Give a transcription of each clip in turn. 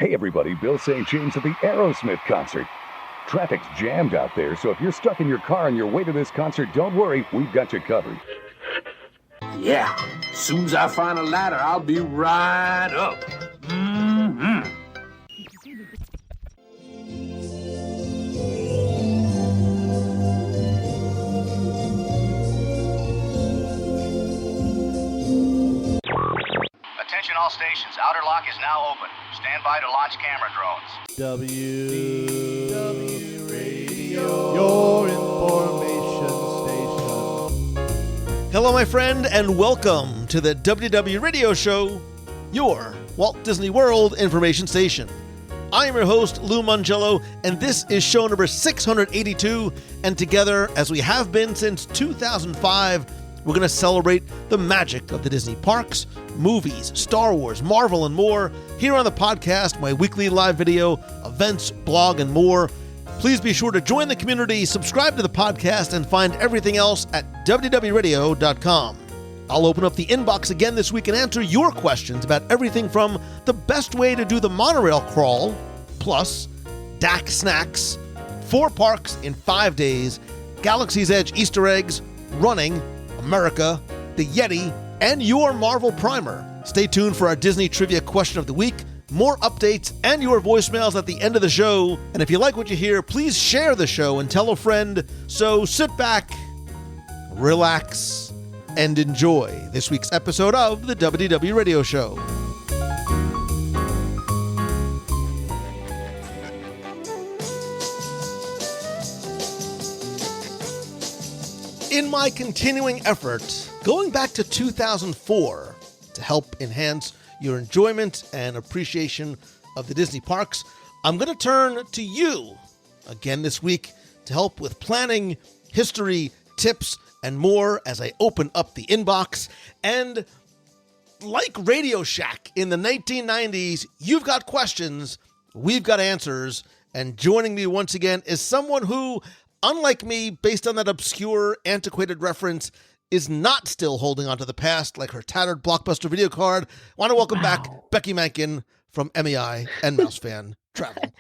Hey everybody, Bill St. James at the Aerosmith concert. Traffic's jammed out there, so if you're stuck in your car on your way to this concert, don't worry, we've got you covered. Yeah, as soon as I find a ladder, I'll be right up. Mm-hmm. Attention all stations, outer lock is now open. Stand by to launch camera drones. WDW Radio, your information station. Hello, my friend, and welcome to the WDW Radio Show, your Walt Disney World information station. I am your host, Lou Mangello, and this is show number 682, and together, as we have been since 2005, we're going to celebrate the magic of the Disney parks, movies, Star Wars, Marvel, and more here on the podcast, my weekly live video, events, blog, and more. Please be sure to join the community, subscribe to the podcast, and find everything else at WDWRadio.com. I'll open up the inbox again this week and answer your questions about everything from the best way to do the Monorail Crawl, plus DAK Snacks, 4 parks in 5 days, Galaxy's Edge Easter eggs, running, America, the Yeti, and your Marvel primer. Stay tuned for our Disney Trivia Question of the Week, more updates, and your voicemails at the end of the show. And if you like what you hear, please share the show and tell a friend. So sit back, relax, and enjoy this week's episode of the WDW Radio Show. In my continuing effort, going back to 2004, to help enhance your enjoyment and appreciation of the Disney parks, I'm going to turn to you again this week to help with planning, history, tips, and more as I open up the inbox. And like Radio Shack in the 1990s, you've got questions, we've got answers, and joining me once again is someone who, unlike me, based on that obscure, antiquated reference, is not still holding on to the past like her tattered Blockbuster video card. I want to welcome back Becky Mankin from MEI and Mouse Fan Travel.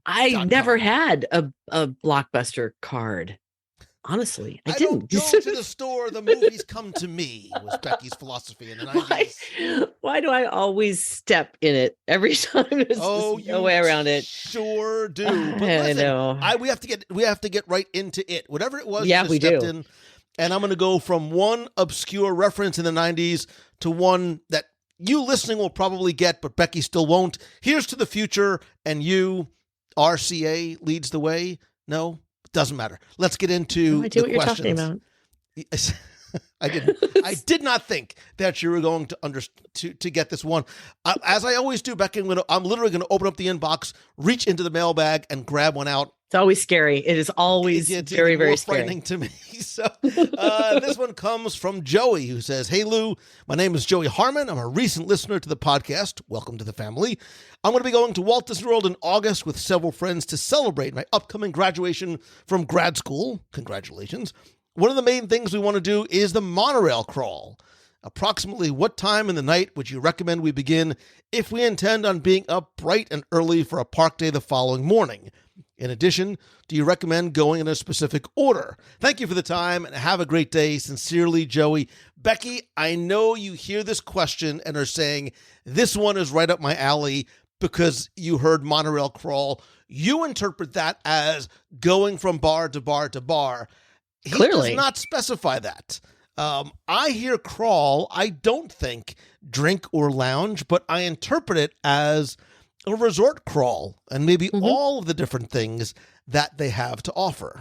I never had a Blockbuster card. Honestly, I didn't. Don't go to the store, the movies come to me, was Becky's philosophy in the 90s. Why do I always step in it every time? There's no way around it. Sure do. But I know. We have to get right into it. Whatever it was, yeah, you we stepped do. in, and I'm going to go from one obscure reference in the 90s to one that you listening will probably get, but Becky still won't. Here's to the future, and you, RCA, leads the way. No? Doesn't matter. Let's get into what you're questions. talking about. I did not think that you were going to get this one. As I always do, Becky, I'm literally going to open up the inbox, reach into the mailbag, and grab one out. It's always scary. It is always very, very frightening scary to me. So this one comes from Joey, who says, "Hey Lou, my name is Joey Harmon. I'm a recent listener to the podcast. Welcome to the family. I'm going to be going to Walt Disney World in August with several friends to celebrate my upcoming graduation from grad school. Congratulations. One of the main things we want to do is the Monorail Crawl. Approximately what time in the night would you recommend we begin if we intend on being up bright and early for a park day the following morning? In addition, do you recommend going in a specific order? Thank you for the time and have a great day. Sincerely, Joey." Becky, I know you hear this question and are saying, this one is right up my alley because you heard Monorail Crawl. You interpret that as going from bar to bar to bar. He Clearly does not specify that. I hear crawl. I don't think drink or lounge, but I interpret it as a resort crawl and maybe all of the different things that they have to offer.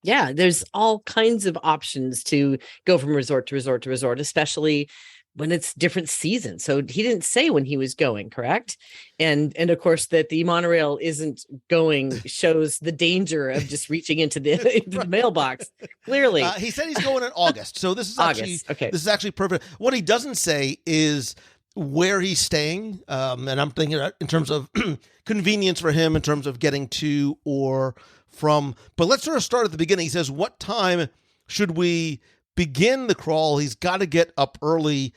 Yeah, there's all kinds of options to go from resort to resort to resort, especially when it's different seasons. So he didn't say when he was going, correct? And of course that the monorail isn't going shows the danger of just reaching into the mailbox. Clearly. He said he's going in August. So this is This is actually perfect. What he doesn't say is where he's staying. And I'm thinking in terms of convenience for him in terms of getting to or from. But let's sort of start at the beginning. He says, what time should we begin the crawl? He's got to get up early.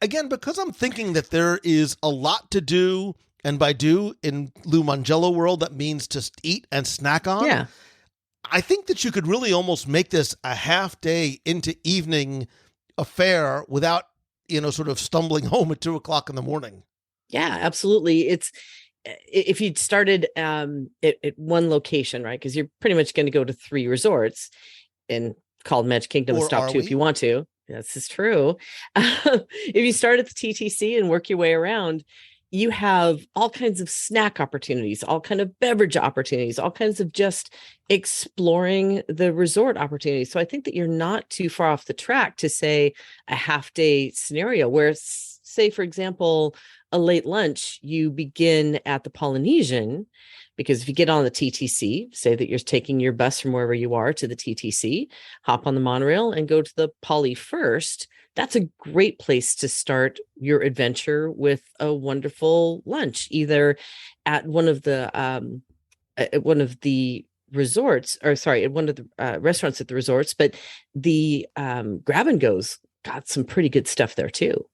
Again, because I'm thinking that there is a lot to do And by do, in Lou Mangello world, that means to eat and snack on. Yeah. I think that you could really almost make this a half day into evening affair without, sort of stumbling home at 2:00 in the morning. Yeah, absolutely. It's if you'd started at one location, right? Because you're pretty much going to go to 3 resorts and called Magic Kingdom and stop 2 if you want to. This is true. If you start at the TTC and work your way around, you have all kinds of snack opportunities, all kind of beverage opportunities, all kinds of just exploring the resort opportunities. So I think that you're not too far off the track to say a half day scenario where, say, for example, a late lunch, you begin at the Polynesian, because if you get on the TTC, say that you're taking your bus from wherever you are to the TTC, hop on the monorail and go to the Poly first. That's a great place to start your adventure with a wonderful lunch, either at one of the resorts, or sorry, at one of the restaurants at the resorts. But the Grab and Go's got some pretty good stuff there too.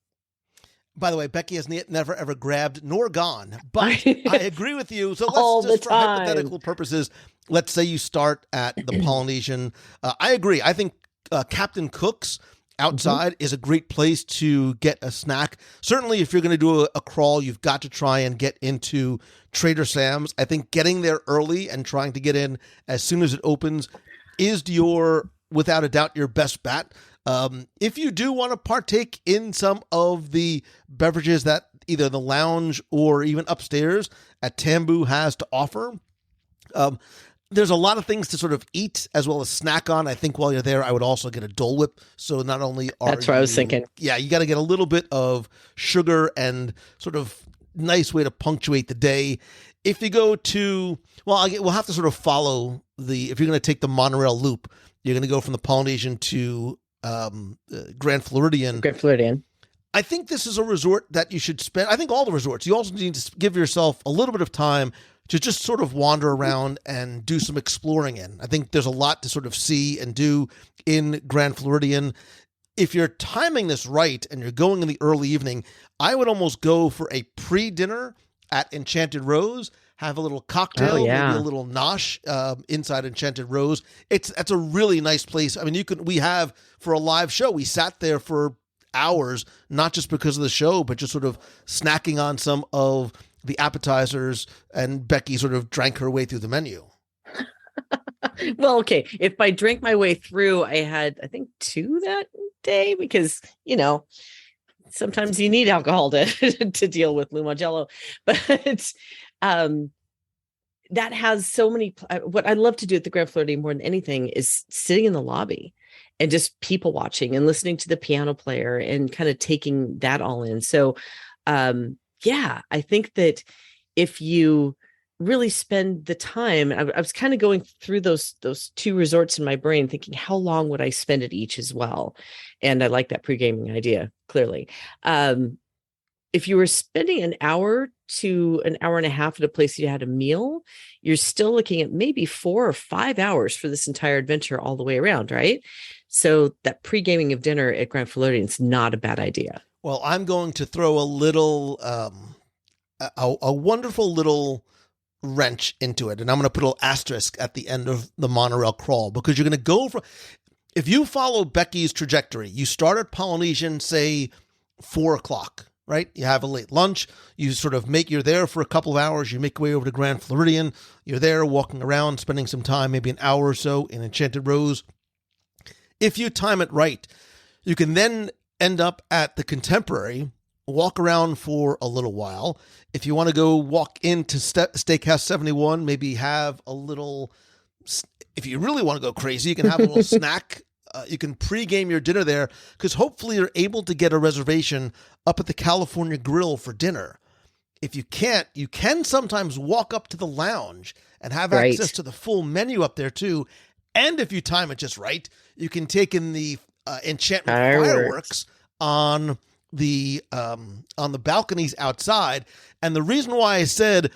By the way, Becky has never ever grabbed nor gone, but I agree with you. So let's just, for hypothetical purposes, let's say you start at the Polynesian. I agree. I think Captain Cook's outside is a great place to get a snack. Certainly, if you're going to do a crawl, you've got to try and get into Trader Sam's. I think getting there early and trying to get in as soon as it opens is without a doubt, your best bet. If you do want to partake in some of the beverages that either the lounge or even upstairs at Tambu has to offer, there's a lot of things to sort of eat as well as snack on. I think while you're there, I would also get a Dole Whip. So not only that's what I was thinking. Yeah, you got to get a little bit of sugar and sort of nice way to punctuate the day. If you go to, we'll have to sort of follow if you're going to take the monorail loop, you're going to go from the Polynesian to Grand Floridian. I think this is a resort that you should spend. I think all the resorts, you also need to give yourself a little bit of time to just sort of wander around and do some exploring in. I think there's a lot to sort of see and do in Grand Floridian. If you're timing this right and you're going in the early evening, I would almost go for a pre-dinner at Enchanted Rose, have a little cocktail, maybe a little nosh inside Enchanted Rose. That's a really nice place. I mean, we have for a live show, we sat there for hours, not just because of the show, but just sort of snacking on some of the appetizers, and Becky sort of drank her way through the menu. Well, okay. If I drank my way through, I had, I think, 2 that day because, sometimes you need alcohol to deal with Lou Mangello. But that has so many, what I love to do at the Grand Floridian more than anything is sitting in the lobby and just people watching and listening to the piano player and kind of taking that all in. So, I think that if you really spend the time, I was kind of going through those 2 resorts in my brain, thinking how long would I spend at each as well? And I like that pre-gaming idea, clearly. If you were spending an hour to an hour and a half at a place you had a meal, you're still looking at maybe 4 or 5 hours for this entire adventure all the way around, right? So that pre-gaming of dinner at Grand Floridian is not a bad idea. Well, I'm going to throw a little, a wonderful little wrench into it, and I'm going to put a little asterisk at the end of the monorail crawl, because you're going to go from, if you follow Becky's trajectory, you start at Polynesian, say 4:00, right? You have a late lunch, you sort of you're there for a couple of hours, you make your way over to Grand Floridian, you're there walking around, spending some time, maybe an hour or so in Enchanted Rose. If you time it right, you can then end up at the Contemporary, walk around for a little while. If you want to go walk into Steakhouse 71, maybe have a little, if you really want to go crazy, you can have a little snack. You can pregame your dinner there, because hopefully you're able to get a reservation up at the California Grill for dinner. If you can't, you can sometimes walk up to the lounge and have access to the full menu up there too. And if you time it just right, you can take in the enchantment fireworks on the balconies outside. And the reason why I said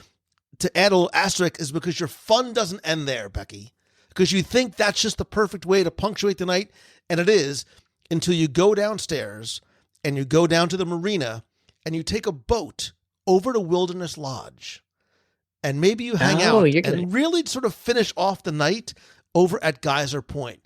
to add a little asterisk is because your fun doesn't end there, Becky, because you think that's just the perfect way to punctuate the night, and it is, until you go downstairs and you go down to the marina and you take a boat over to Wilderness Lodge, and maybe you hang out and really sort of finish off the night over at Geyser Point.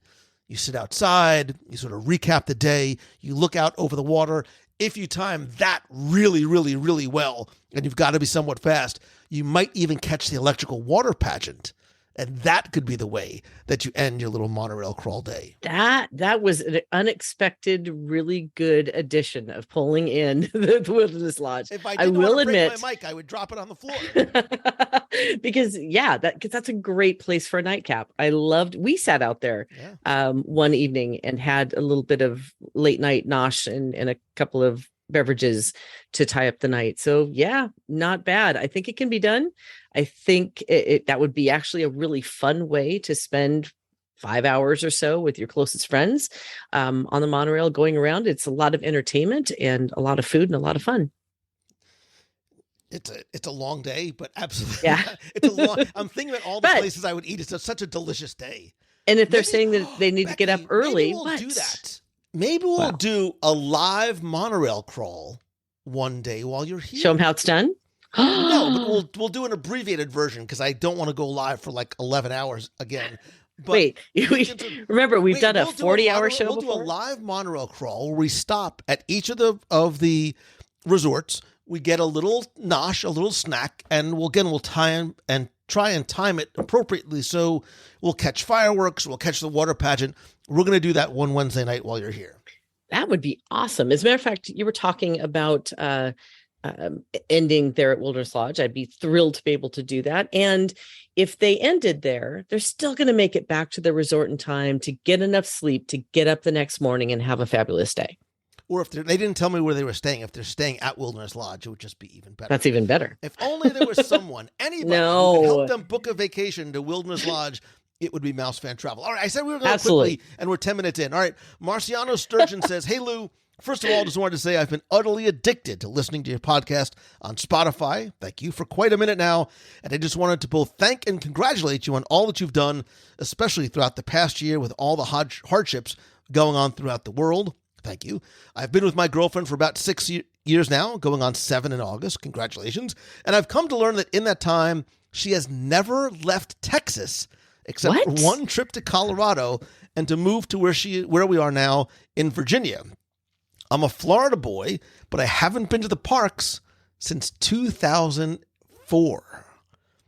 You sit outside, you sort of recap the day, you look out over the water. If you time that really, really, really well, and you've got to be somewhat fast, you might even catch the electrical water pageant. And that could be the way that you end your little monorail crawl day. That was an unexpected, really good addition of pulling in the Wilderness Lodge. If I will admit, my mic, I would drop it on the floor. Because that's a great place for a nightcap. We sat out there one evening and had a little bit of late night nosh and a couple of beverages to tie up the night. So yeah, not bad. I think it can be done. I think that would be actually a really fun way to spend 5 hours or so with your closest friends on the monorail going around. It's a lot of entertainment and a lot of food and a lot of fun. It's a long day, but absolutely. Yeah. I'm thinking about all the places I would eat. It's such a delicious day. And if they're saying that they need to get up early, maybe we'll do that. Maybe we'll do a live monorail crawl one day while you're here. Show them how it's done? No, but we'll do an abbreviated version because I don't want to go live for like 11 hours again. But we've done a 40-hour show before? We'll do a live monorail crawl where we stop at each of the resorts. We get a little nosh, a little snack, and we'll try and time it appropriately. So we'll catch fireworks, we'll catch the water pageant. We're going to do that one Wednesday night while you're here. That would be awesome. As a matter of fact, you were talking about ending there at Wilderness Lodge. I'd be thrilled to be able to do that. And if they ended there, they're still going to make it back to the resort in time to get enough sleep to get up the next morning and have a fabulous day. Or if they didn't tell me where they were staying, if they're staying at Wilderness Lodge, it would just be even better. That's even better. If only there was anybody who could help them book a vacation to Wilderness Lodge, it would be Mouse Fan Travel. All right, I said we were going quickly, and we're 10 minutes in. All right, Marciano Sturgeon says, "Hey, Lou, first of all, just wanted to say I've been utterly addicted to listening to your podcast on Spotify. Thank you for quite a minute now. And I just wanted to both thank and congratulate you on all that you've done, especially throughout the past year with all the hardships going on throughout the world. Thank you. I've been with my girlfriend for about 6 years now, going on 7 in August. Congratulations. And I've come to learn that in that time, she has never left Texas except for one trip to Colorado and to move to where we are now in Virginia. I'm a Florida boy, but I haven't been to the parks since 2004.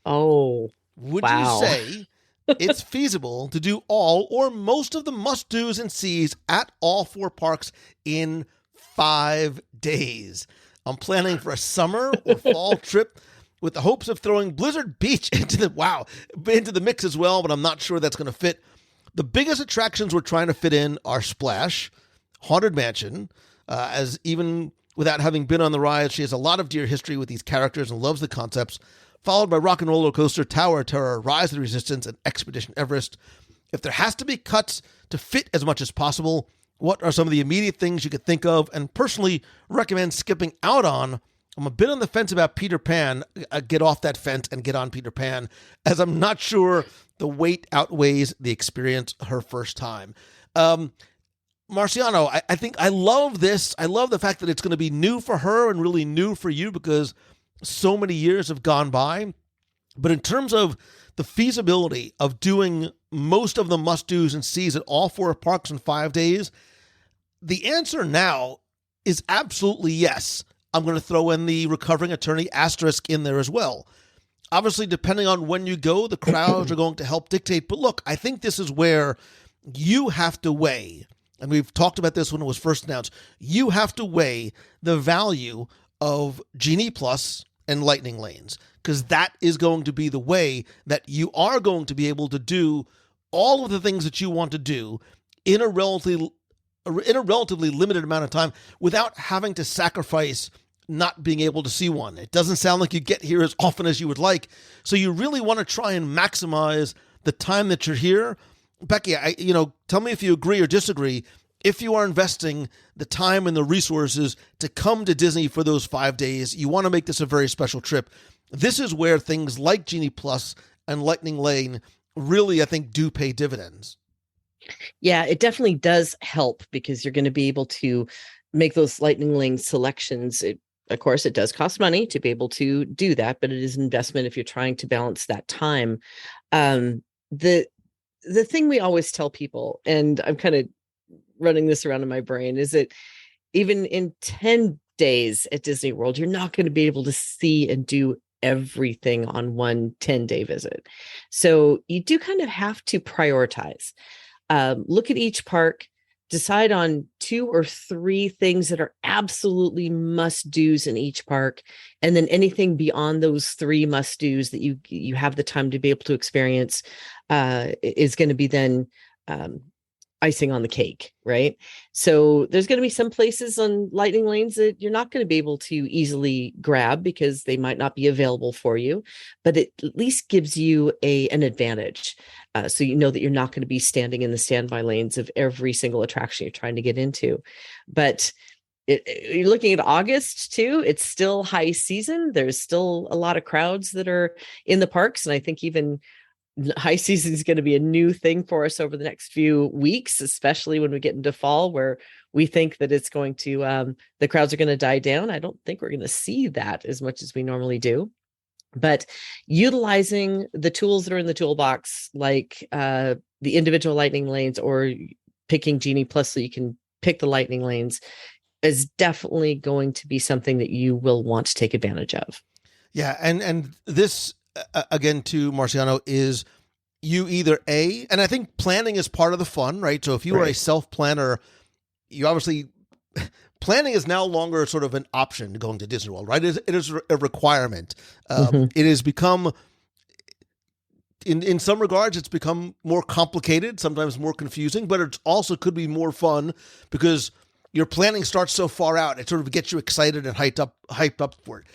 Oh, Would you say it's feasible to do all or most of the must-dos and sees at all 4 parks in 5 days? I'm planning for a summer or fall trip with the hopes of throwing Blizzard Beach into the mix as well, but I'm not sure that's going to fit. The biggest attractions we're trying to fit in are Splash, Haunted Mansion, as even without having been on the ride, she has a lot of dear history with these characters and loves the concepts, followed by Rock and Roller Coaster, Tower of Terror, Rise of the Resistance, and Expedition Everest. If there has to be cuts to fit as much as possible, what are some of the immediate things you could think of and personally recommend skipping out on? I'm a bit on the fence about Peter Pan. Get off that fence and get on Peter Pan, as I'm not sure the wait outweighs the experience her first time. Marciano, I think I love this. I love the fact that it's going to be new for her and really new for you because so many years have gone by. But in terms of the feasibility of doing most of the must-dos and sees at all 4 parks in 5 days, the answer now is absolutely yes. I'm going to throw in the recovering attorney asterisk in there as well. Obviously, depending on when you go, the crowds are going to help dictate. But look, I think this is where you have to weigh, and we've talked about this when it was first announced, you have to weigh the value of Genie Plus and Lightning Lanes, because that is going to be the way that you are going to be able to do all of the things that you want to do in a relatively limited amount of time without having to sacrifice not being able to see one. It doesn't sound like you get here as often as you would like. So you really want to try and maximize the time that you're here. Becky, tell me if you agree or disagree. If you are investing the time and the resources to come to Disney for those 5 days, you want to make this a very special trip. This is where things like Genie Plus and Lightning Lane really, I think, do pay dividends. Yeah, it definitely does help because you're going to be able to make those Lightning Lane selections of course, it does cost money to be able to do that, but it is an investment if you're trying to balance that time. The thing we always tell people, and I'm kind of running this around in my brain, is that even in 10 days at Disney World, you're not going to be able to see and do everything on one 10-day visit. So you do kind of have to prioritize. Look at each park, decide on 2 or 3 things that are absolutely must-dos in each park, and then anything beyond those 3 must-dos that you have the time to be able to experience is going to be then icing on the cake, right? So there's going to be some places on lightning lanes that you're not going to be able to easily grab because they might not be available for you, but it at least gives you an advantage. So you know that you're not going to be standing in the standby lanes of every single attraction you're trying to get into. But you're looking at August too. It's still high season. There's still a lot of crowds that are in the parks. And I think even high season is going to be a new thing for us over the next few weeks, especially when we get into fall, where we think that it's going to, the crowds are going to die down. I don't think we're going to see that as much as we normally do. But utilizing the tools that are in the toolbox, like the individual lightning lanes or picking Genie Plus so you can pick the lightning lanes, is definitely going to be something that you will want to take advantage of. Yeah, and this, again, to Marciano, is you either and I think planning is part of the fun, right? So if you are a self-planner, you obviously, planning is no longer sort of an option to going to Disney World, right? It is a requirement. It has become, in some regards, it's become more complicated, sometimes more confusing, but it also could be more fun because your planning starts so far out, it sort of gets you excited and hyped up for it.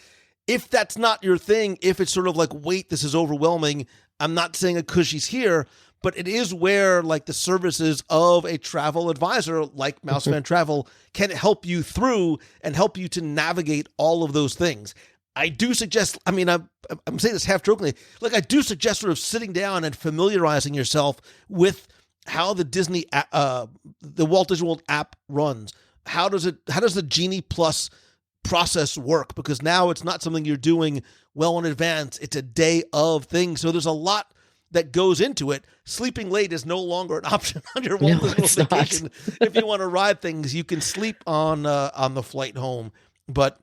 If that's not your thing, if it's sort of like, wait, this is overwhelming, I'm not saying it because she's here, but it is where like the services of a travel advisor like Mouse Fan Travel can help you through and help you to navigate all of those things. I do suggest, I mean, I'm saying this half jokingly, like I do suggest sort of sitting down and familiarizing yourself with how the the Walt Disney World app runs. How does the Genie Plus process work? Because now it's not something you're doing well in advance. It's a day of thing. So there's a lot that goes into it. Sleeping late is no longer an option on your Walt Disney World vacation. If you want to ride things, you can sleep on the flight home. But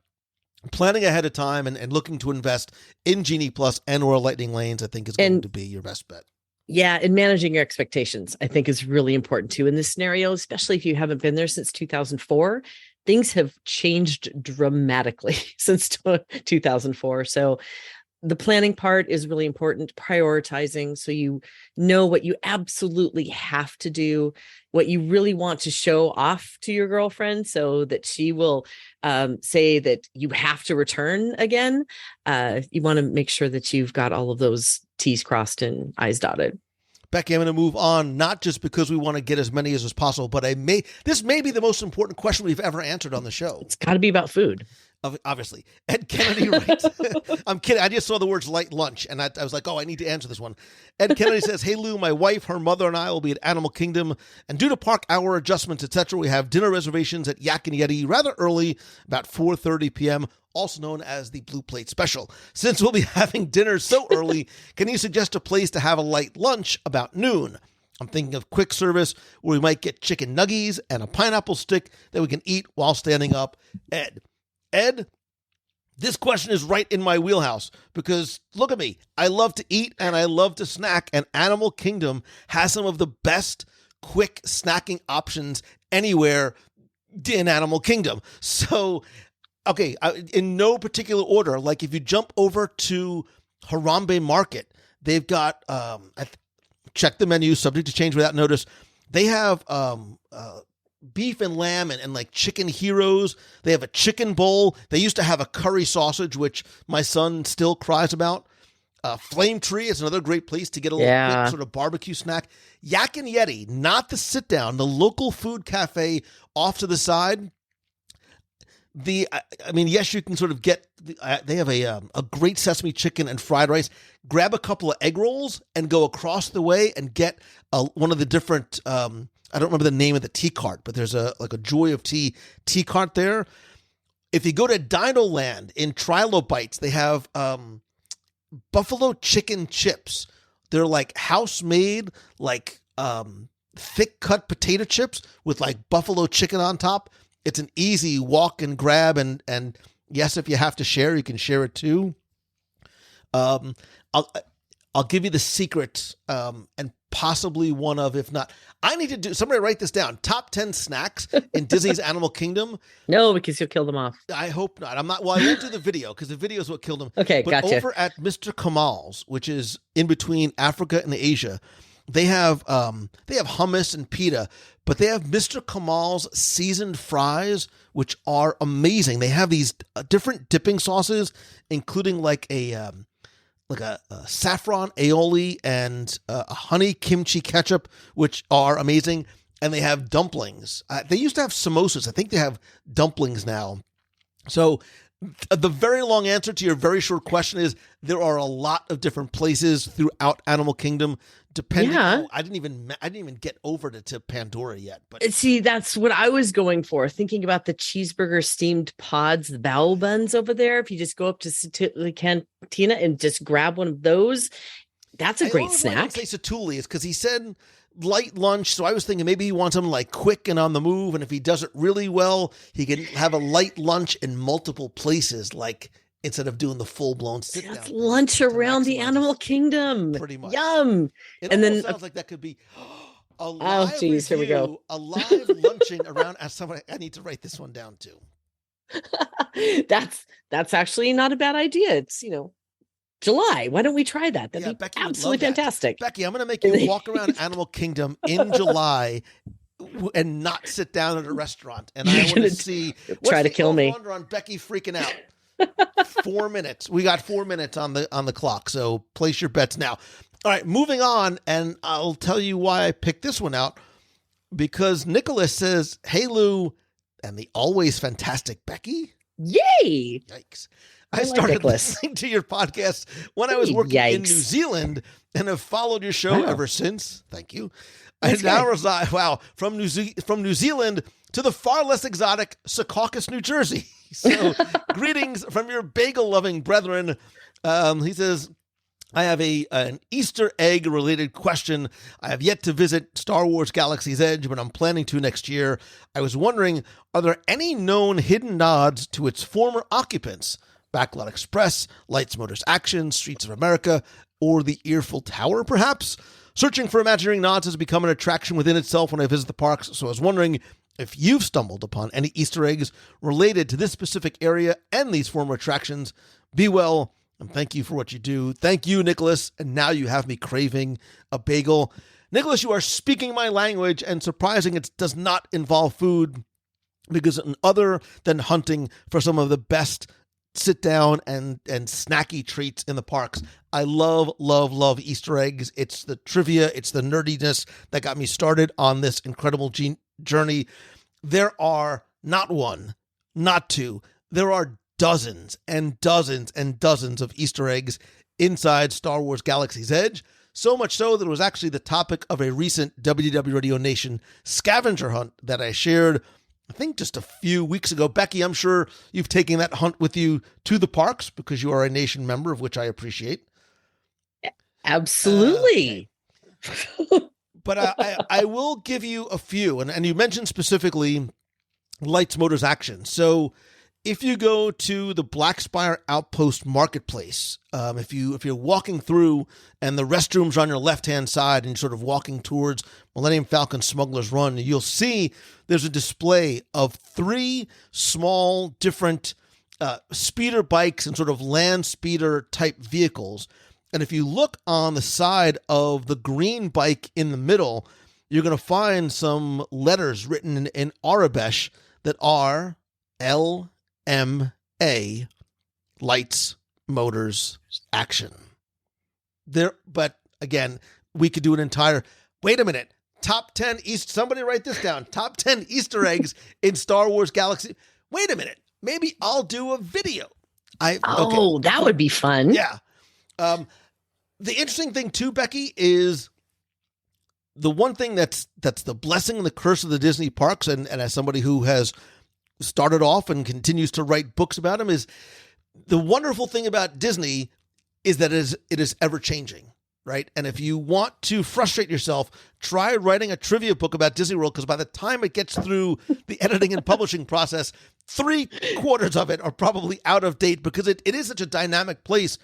planning ahead of time and looking to invest in Genie Plus and or Lightning Lanes, I think is going to be your best bet. Yeah, and managing your expectations, I think, is really important too in this scenario, especially if you haven't been there since 2004. Things have changed dramatically since 2004. So the planning part is really important, prioritizing so you know what you absolutely have to do, what you really want to show off to your girlfriend so that she will say that you have to return again. You want to make sure that you've got all of those T's crossed and I's dotted. Becky, I'm going to move on, not just because we want to get as many as possible, but this may be the most important question we've ever answered on the show. It's got to be about food. Obviously. Ed Kennedy writes, I'm kidding. I just saw the words light lunch, and I was like, oh, I need to answer this one. Ed Kennedy says, hey, Lou, my wife, her mother, and I will be at Animal Kingdom, and due to park hour adjustments, etc., we have dinner reservations at Yak and Yeti rather early, about 4:30 p.m., also known as the Blue Plate Special. Since we'll be having dinner so early, can you suggest a place to have a light lunch about noon? I'm thinking of quick service where we might get chicken nuggies and a pineapple stick that we can eat while standing up. Ed, this question is right in my wheelhouse because look at me. I love to eat and I love to snack, and Animal Kingdom has some of the best quick snacking options anywhere in Animal Kingdom. So, okay, in no particular order, like if you jump over to Harambe Market, they've got, check the menu, subject to change without notice. They have beef and lamb and like chicken heroes. They have a chicken bowl. They used to have a curry sausage, which my son still cries about. Flame Tree is another great place to get a little quick sort of barbecue snack. Yak and Yeti, not the sit down, the local food cafe off to the side. Yes, you can sort of get, they have a great sesame chicken and fried rice. Grab a couple of egg rolls and go across the way and get one of the different, I don't remember the name of the tea cart, but there's a Joy of Tea cart there. If you go to Dino Land in Trilobites, they have buffalo chicken chips. They're like house-made, like thick-cut potato chips with like buffalo chicken on top. It's an easy walk and grab, and yes, if you have to share, you can share it too. I'll give you the secret, and possibly one of, if not, I need to do, somebody write this down, top 10 snacks in Disney's Animal Kingdom. No, because you'll kill them off. I hope not. I won't do the video because the video is what killed them. Okay, but gotcha. Over at Mr. Kamal's, which is in between Africa and Asia, they have hummus and pita, but they have Mr. Kamal's seasoned fries, which are amazing. They have these different dipping sauces, including like a saffron aioli and a honey kimchi ketchup, which are amazing. And they have dumplings. They used to have samosas. I think they have dumplings now. So the very long answer to your very short question is there are a lot of different places throughout Animal Kingdom. Depending, I didn't even get over to Pandora yet. But see, that's what I was going for. Thinking about the cheeseburger steamed pods, the bao buns over there. If you just go up to the cantina and just grab one of those, that's a great snack. I didn't say Satuli is because he said light lunch, so I was thinking maybe he wants something like quick and on the move, and if he does it really well, he can have a light lunch in multiple places, like instead of doing the full-blown sit-down. That's lunch around the Animal Kingdom. Pretty much. Yum. And then sounds like that could be a live review, here we go. A live lunching around. I need to write this one down too. That's actually not a bad idea. It's, July. Why don't we try that? That'd be Becky absolutely fantastic. Becky, I'm going to make you walk around Animal Kingdom in July and not sit down at a restaurant. And I want to see. Try to kill me. On Becky freaking out. 4 minutes. We got 4 minutes on the clock. So place your bets now. All right, moving on. And I'll tell you why I picked this one out. Because Nicholas says, "Hey, Lou," and the always fantastic Becky. Yay! Yikes. I started listening to your podcast when I was working in New Zealand and have followed your show ever since. Thank you. I now reside, from New Zealand to the far less exotic Secaucus, New Jersey. So greetings from your bagel-loving brethren. He says, I have an Easter egg-related question. I have yet to visit Star Wars Galaxy's Edge, but I'm planning to next year. I was wondering, are there any known hidden nods to its former occupants? Backlot Express, Lights, Motors, Action, Streets of America, or the Earful Tower, perhaps? Searching for imaginary nods has become an attraction within itself when I visit the parks, so I was wondering if you've stumbled upon any Easter eggs related to this specific area and these former attractions. Be well, and thank you for what you do. Thank you, Nicholas, and now you have me craving a bagel. Nicholas, you are speaking my language, and surprising it does not involve food, because other than hunting for some of the best sit down and snacky treats in the parks, I love Easter eggs. It's the trivia, it's the nerdiness that got me started on this incredible journey. There are not one, not two, there are dozens and dozens and dozens of Easter eggs inside Star Wars Galaxy's Edge. So much so that it was actually the topic of a recent WDW Radio Nation scavenger hunt that I shared, I think, just a few weeks ago. Becky, I'm sure you've taken that hunt with you to the parks because you are a Nation member, of which I appreciate. Absolutely. But I will give you a few, and you mentioned specifically Lights, Motors, Action. So if you go to the Black Spire Outpost Marketplace, if you're walking through and the restrooms are on your left-hand side and you're sort of walking towards Millennium Falcon Smuggler's Run, you'll see there's a display of 3 small different speeder bikes and sort of land speeder type vehicles. And if you look on the side of the green bike in the middle, you're going to find some letters written in Arabic that are LMA, Lights, Motors, Action. But again, we could do an entire, wait a minute, top 10 somebody write this down, top 10 Easter eggs in Star Wars Galaxy. Wait a minute, maybe I'll do a video. That would be fun. Yeah. The interesting thing too, Becky, is the one thing that's the blessing and the curse of the Disney parks, and as somebody who has started off and continues to write books about him, is the wonderful thing about Disney is that it is ever changing, right? And if you want to frustrate yourself, try writing a trivia book about Disney World, because by the time it gets through the editing and publishing process, 3/4 of it are probably out of date, because it is such a dynamic place.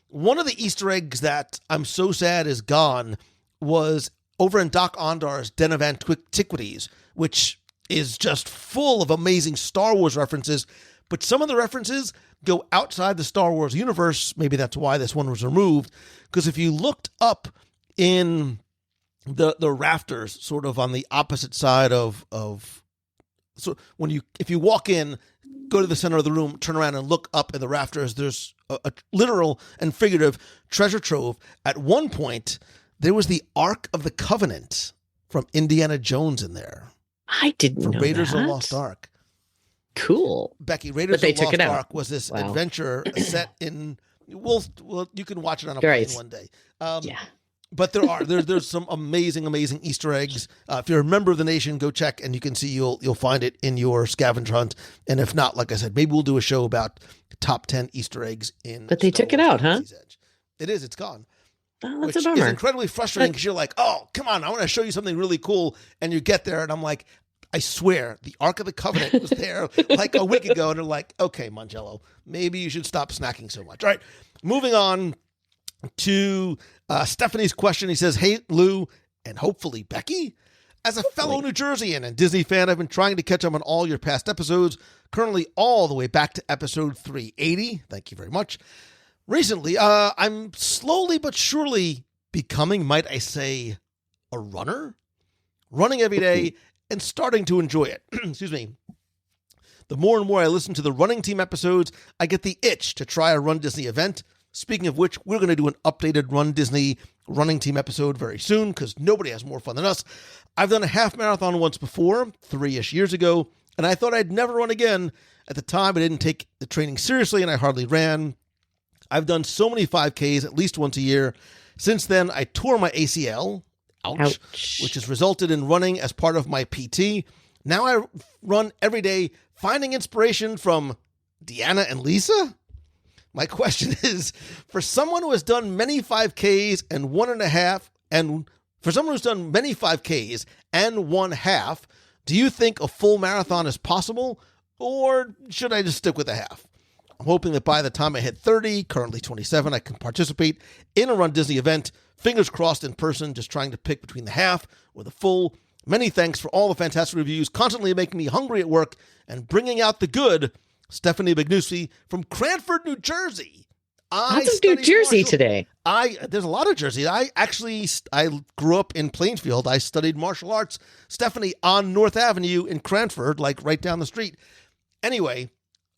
One of the Easter eggs that I'm so sad is gone was over in Doc Ondar's Den of Antiquities, which is just full of amazing Star Wars references, but some of the references go outside the Star Wars universe. Maybe that's why this one was removed, because if you looked up in the rafters, sort of on the opposite side of so if you walk in, go to the center of the room, turn around and look up in the rafters, there's a literal and figurative treasure trove. At one point, there was the Ark of the Covenant from Indiana Jones in there. I didn't know Raiders that. of the Lost Ark. Cool. Becky, Raiders of the Lost Ark was this Wow. adventure set in. Well, you can watch it on a Great. plane one day. Yeah. But there's some amazing Easter eggs. If you're a member of the nation, go check, and you can see you'll find it in your scavenger hunt. And if not, like I said, maybe we'll do a show about the top 10 Easter eggs in. But they Star took it Wars out, huh? Galaxy's Edge. It is. It's gone. Oh, that's Which a is bummer. incredibly frustrating, because you're like, oh, come on, I want to show you something really cool. And you get there, and I'm like, I swear, the Ark of the Covenant was there like a week ago. And they're like, okay, Mangello, maybe you should stop snacking so much. All right, moving on to Stephanie's question. He says, hey, Lou, and hopefully Becky. As a fellow New Jerseyan and Disney fan, I've been trying to catch up on all your past episodes, currently all the way back to episode 380. Thank you very much. Recently, I'm slowly but surely becoming, might I say, a runner? Running every day and starting to enjoy it. Excuse me. The more and more I listen to the running team episodes, I get the itch to try a Run Disney event. Speaking of which, we're going to do an updated Run Disney running team episode very soon, because nobody has more fun than us. I've done a half marathon once before, 3-ish years ago, and I thought I'd never run again. At the time, I didn't take the training seriously, and I hardly ran. I've done so many 5Ks at least once a year. Since then, I tore my ACL, ouch, which has resulted in running as part of my PT. Now I run every day, finding inspiration from Deanna and Lisa. My question is, for someone who has done many 5Ks and 1.5, and for someone who's done many 5Ks and 1/2, do you think a full marathon is possible, or should I just stick with a half? I'm hoping that by the time I hit 30, currently 27, I can participate in a Run Disney event. Fingers crossed in person, just trying to pick between the half or the full. Many thanks for all the fantastic reviews, constantly making me hungry at work and bringing out the good. Stephanie Bagnusi from Cranford, New Jersey. Lots of New Jersey today. There's a lot of Jersey. I grew up in Plainfield. I studied martial arts. Stephanie, on North Avenue in Cranford, like right down the street. Anyway.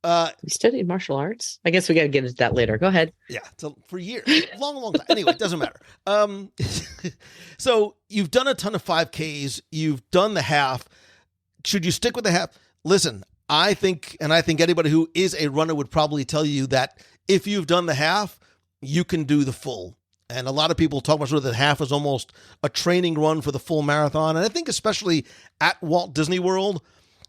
You studied martial arts? I guess we got to get into that later. Go ahead. Yeah, for years. Long time. Anyway, it doesn't matter. So you've done a ton of 5Ks. You've done the half. Should you stick with the half? Listen, I think anybody who is a runner would probably tell you that if you've done the half, you can do the full. And a lot of people talk about sort of that half is almost a training run for the full marathon. And I think especially at Walt Disney World,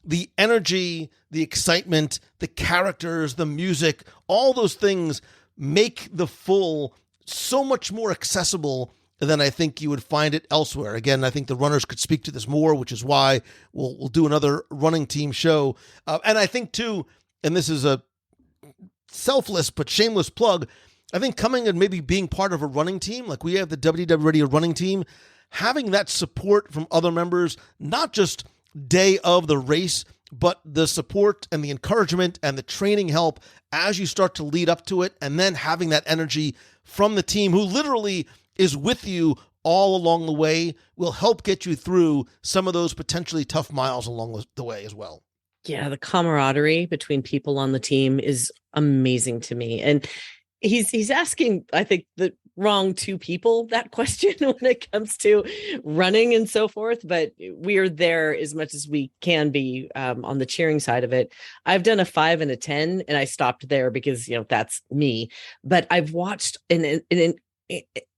the energy, the excitement, the characters, the music, all those things make the full so much more accessible than I think you would find it elsewhere. Again, I think the runners could speak to this more, which is why we'll do another running team show. And I think too, and this is a selfless but shameless plug, I think coming and maybe being part of a running team, like we have the WDW Radio running team, having that support from other members, not just day of the race, but the support and the encouragement and the training help as you start to lead up to it, and then having that energy from the team who literally is with you all along the way will help get you through some of those potentially tough miles along the way as well. Yeah, the camaraderie between people on the team is amazing to me. And he's asking, I think, the wrong two people that question when it comes to running and so forth, but we are there as much as we can be on the cheering side of it. I've done a 5 and a 10 and I stopped there because, that's me, but I've watched in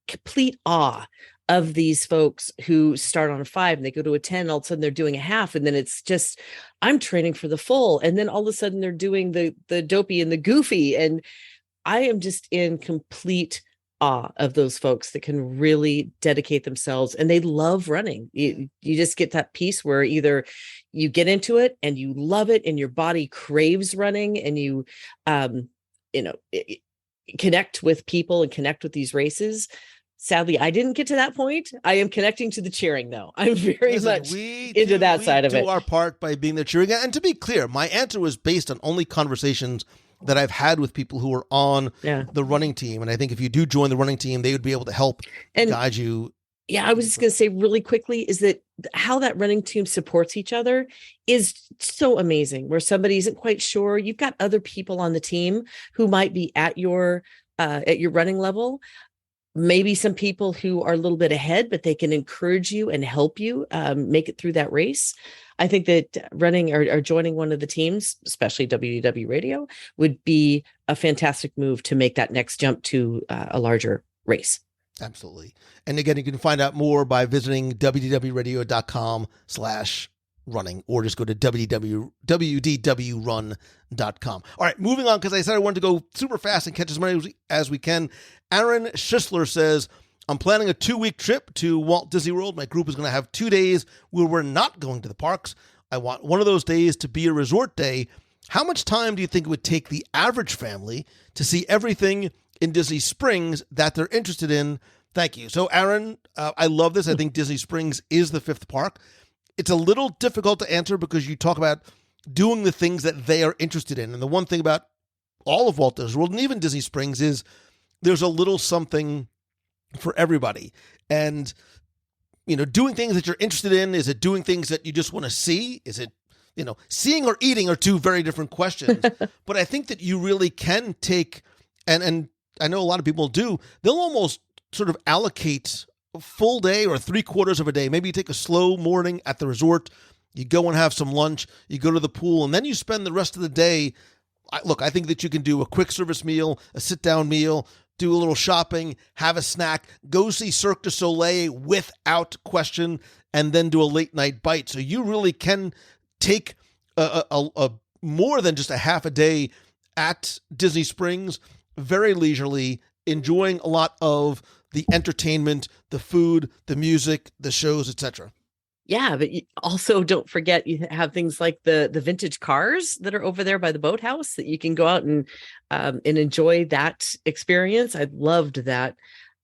complete awe of these folks who start on a 5 and they go to a 10, and all of a sudden they're doing a half. And then it's just, I'm training for the full. And then all of a sudden they're doing the dopey and the goofy. And I am just in complete awe of those folks that can really dedicate themselves, and they love running. You just get that piece where either you get into it and you love it and your body craves running, and you connect with people and connect with these races. Sadly, I didn't get to that point. I am connecting to the cheering, though. I'm very much into that side of it. We do our part by being there cheering. And to be clear, my answer was based on only conversations that I've had with people who are on the running team. And I think if you do join the running team, they would be able to help and guide you. Yeah, I was just going to say really quickly is that how that running team supports each other is so amazing. Where somebody isn't quite sure, you've got other people on the team who might be at your running level. Maybe some people who are a little bit ahead, but they can encourage you and help you make it through that race. I think that running or joining one of the teams, especially WDW Radio, would be a fantastic move to make that next jump to a larger race. Absolutely. And again, you can find out more by visiting wdwradio.com/running, or just go to wdwrun.com. All right, moving on, because I said I wanted to go super fast and catch as many as we can. Aaron Schisler says, I'm planning a 2-week trip to Walt Disney World. My group is going to have 2 days where we're not going to the parks. I want one of those days to be a resort day. How much time do you think it would take the average family to see everything in Disney Springs that they're interested in? Thank you. So, Aaron, I love this. I think Disney Springs is the 5th park. It's a little difficult to answer because you talk about doing the things that they are interested in. And the one thing about all of Walt Disney World and even Disney Springs is there's a little something for everybody. And, doing things that you're interested in, is it doing things that you just want to see? Is it, seeing or eating are two very different questions. But I think that you really can take, and I know a lot of people do, they'll almost sort of allocate a full day or 3/4 of a day. Maybe you take a slow morning at the resort, you go and have some lunch, you go to the pool, and then you spend the rest of the day. I think that you can do a quick service meal, a sit-down meal, do a little shopping, have a snack, go see Cirque du Soleil without question, and then do a late-night bite. So you really can take a more than just a half a day at Disney Springs, very leisurely, enjoying a lot of the entertainment, the food, the music, the shows, etc. Yeah, but you also don't forget you have things like the vintage cars that are over there by the boathouse that you can go out and enjoy that experience. I loved that.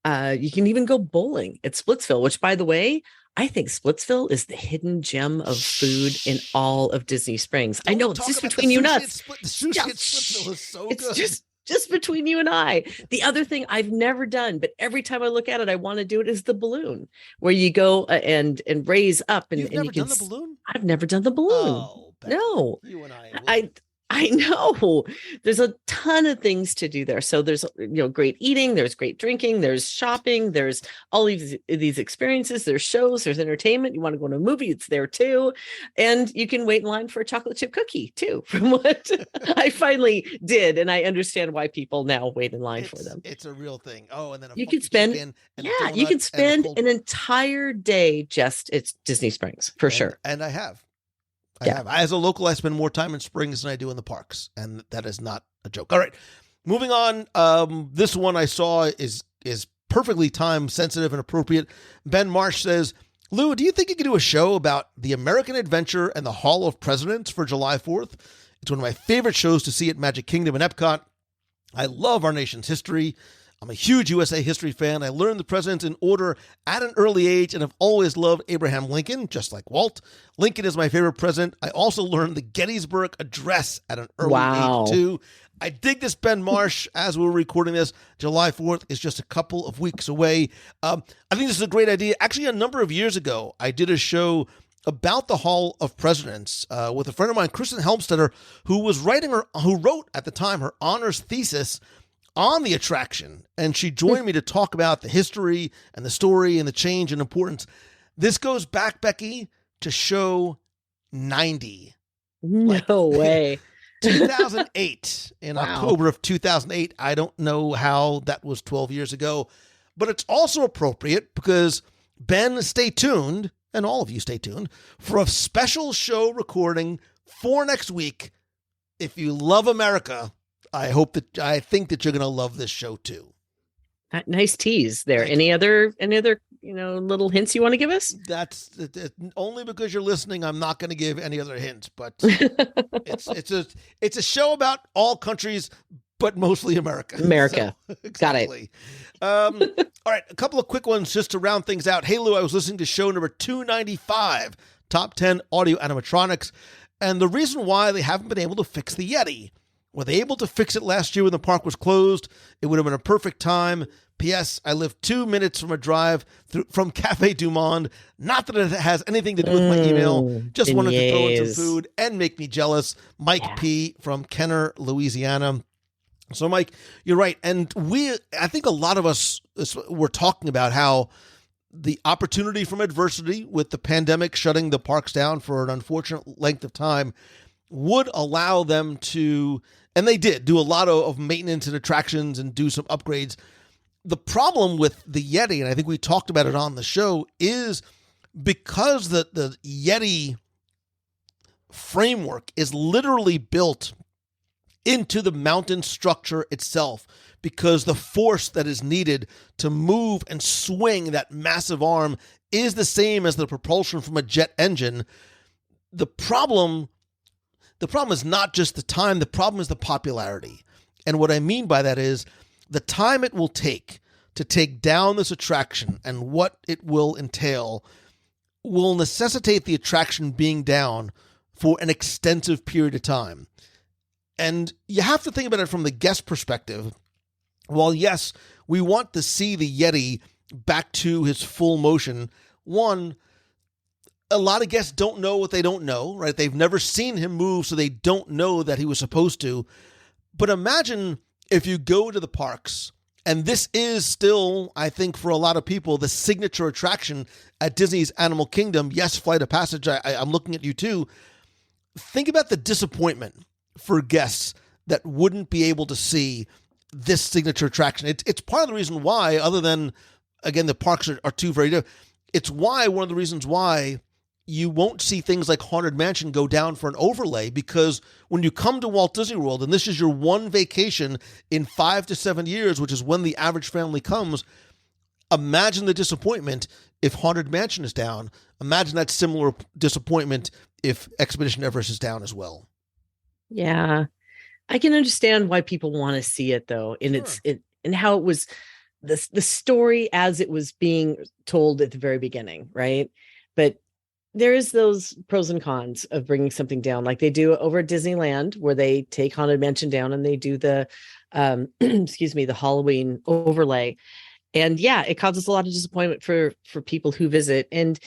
You can even go bowling at Splitsville, which, by the way, I think Splitsville is the hidden gem of food in all of Disney Springs. I know it's just between you and us. The sushi at Splitsville is so good. It's just between you and I. The other thing I've never done, but every time I look at it, I want to do it, is the balloon, where you go and raise up. And You've never you can done the balloon? I've never done the balloon. Oh, Becky, no. You and I know there's a ton of things to do there. So there's, great eating, there's great drinking, there's shopping, there's all these experiences, there's shows, there's entertainment. You want to go to a movie, it's there too. And you can wait in line for a chocolate chip cookie too, from what I finally did. And I understand why people now wait in line for them. It's a real thing. Oh, and then you can spend, an entire day just at Disney Springs for sure. And I have. As a local, I spend more time in Springs than I do in the parks, and that is not a joke. All right, moving on. This one I saw is perfectly time sensitive and appropriate. Ben Marsh says, Lou, do you think you could do a show about the American Adventure and the Hall of Presidents for July 4th? It's one of my favorite shows to see at Magic Kingdom and Epcot. I love our nation's history. I'm a huge USA history fan. I learned the presidents in order at an early age and have always loved Abraham Lincoln, just like Walt. Lincoln is my favorite president. I also learned the Gettysburg Address at an early age, too. I dig this, Ben Marsh. As we're recording this, July 4th is just a couple of weeks away. I think this is a great idea. Actually, a number of years ago, I did a show about the Hall of Presidents with a friend of mine, Kristen Helmstetter, who wrote at the time her honors thesis on the attraction, and she joined me to talk about the history and the story and the change and importance. This goes back, Becky, to show 90. No way. 2008, in October of 2008. I don't know how that was 12 years ago, but it's also appropriate because, Ben, stay tuned, and all of you stay tuned, for a special show recording for next week. If you love America, I think that you're going to love this show too. Nice tease there. Any other little hints you want to give us? That's only because you're listening. I'm not going to give any other hints, but it's a show about all countries, but mostly America. America. So, exactly. Got it. All right. A couple of quick ones just to round things out. Hey, Lou, I was listening to show number 295, Top 10 Audio Animatronics. And the reason why they haven't been able to fix the Yeti. Were they able to fix it last year when the park was closed? It would have been a perfect time. P.S. I live 2 minutes from a drive from Cafe Du Monde. Not that it has anything to do with my email. Just wanted to throw in some food and make me jealous. Mike P. from Kenner, Louisiana. So, Mike, you're right. And I think a lot of us were talking about how the opportunity from adversity with the pandemic shutting the parks down for an unfortunate length of time would allow them to, and they did, do a lot of maintenance and attractions and do some upgrades. The problem with the Yeti, and I think we talked about it on the show, is because the Yeti framework is literally built into the mountain structure itself, because the force that is needed to move and swing that massive arm is the same as the propulsion from a jet engine. The problem is not just the time, the problem is the popularity. And what I mean by that is the time it will take to take down this attraction and what it will entail will necessitate the attraction being down for an extensive period of time. And you have to think about it from the guest perspective. While, yes, we want to see the Yeti back to his full motion, one, a lot of guests don't know what they don't know, right? They've never seen him move, so they don't know that he was supposed to. But imagine if you go to the parks, and this is still, I think, for a lot of people, the signature attraction at Disney's Animal Kingdom. Yes, Flight of Passage, I'm looking at you too. Think about the disappointment for guests that wouldn't be able to see this signature attraction. It's part of the reason why, other than, again, the parks are two very different. It's why, one of the reasons why you won't see things like Haunted Mansion go down for an overlay, because when you come to Walt Disney World, and this is your one vacation in 5 to 7 years, which is when the average family comes, imagine the disappointment if Haunted Mansion is down. Imagine that similar disappointment if Expedition Everest is down as well. Yeah. I can understand why people want to see it, though, and Sure. and how it was the story as it was being told at the very beginning, right? But there is those pros and cons of bringing something down, like they do over at Disneyland, where they take Haunted Mansion down and they do the, the Halloween overlay, and yeah, it causes a lot of disappointment for people who visit. And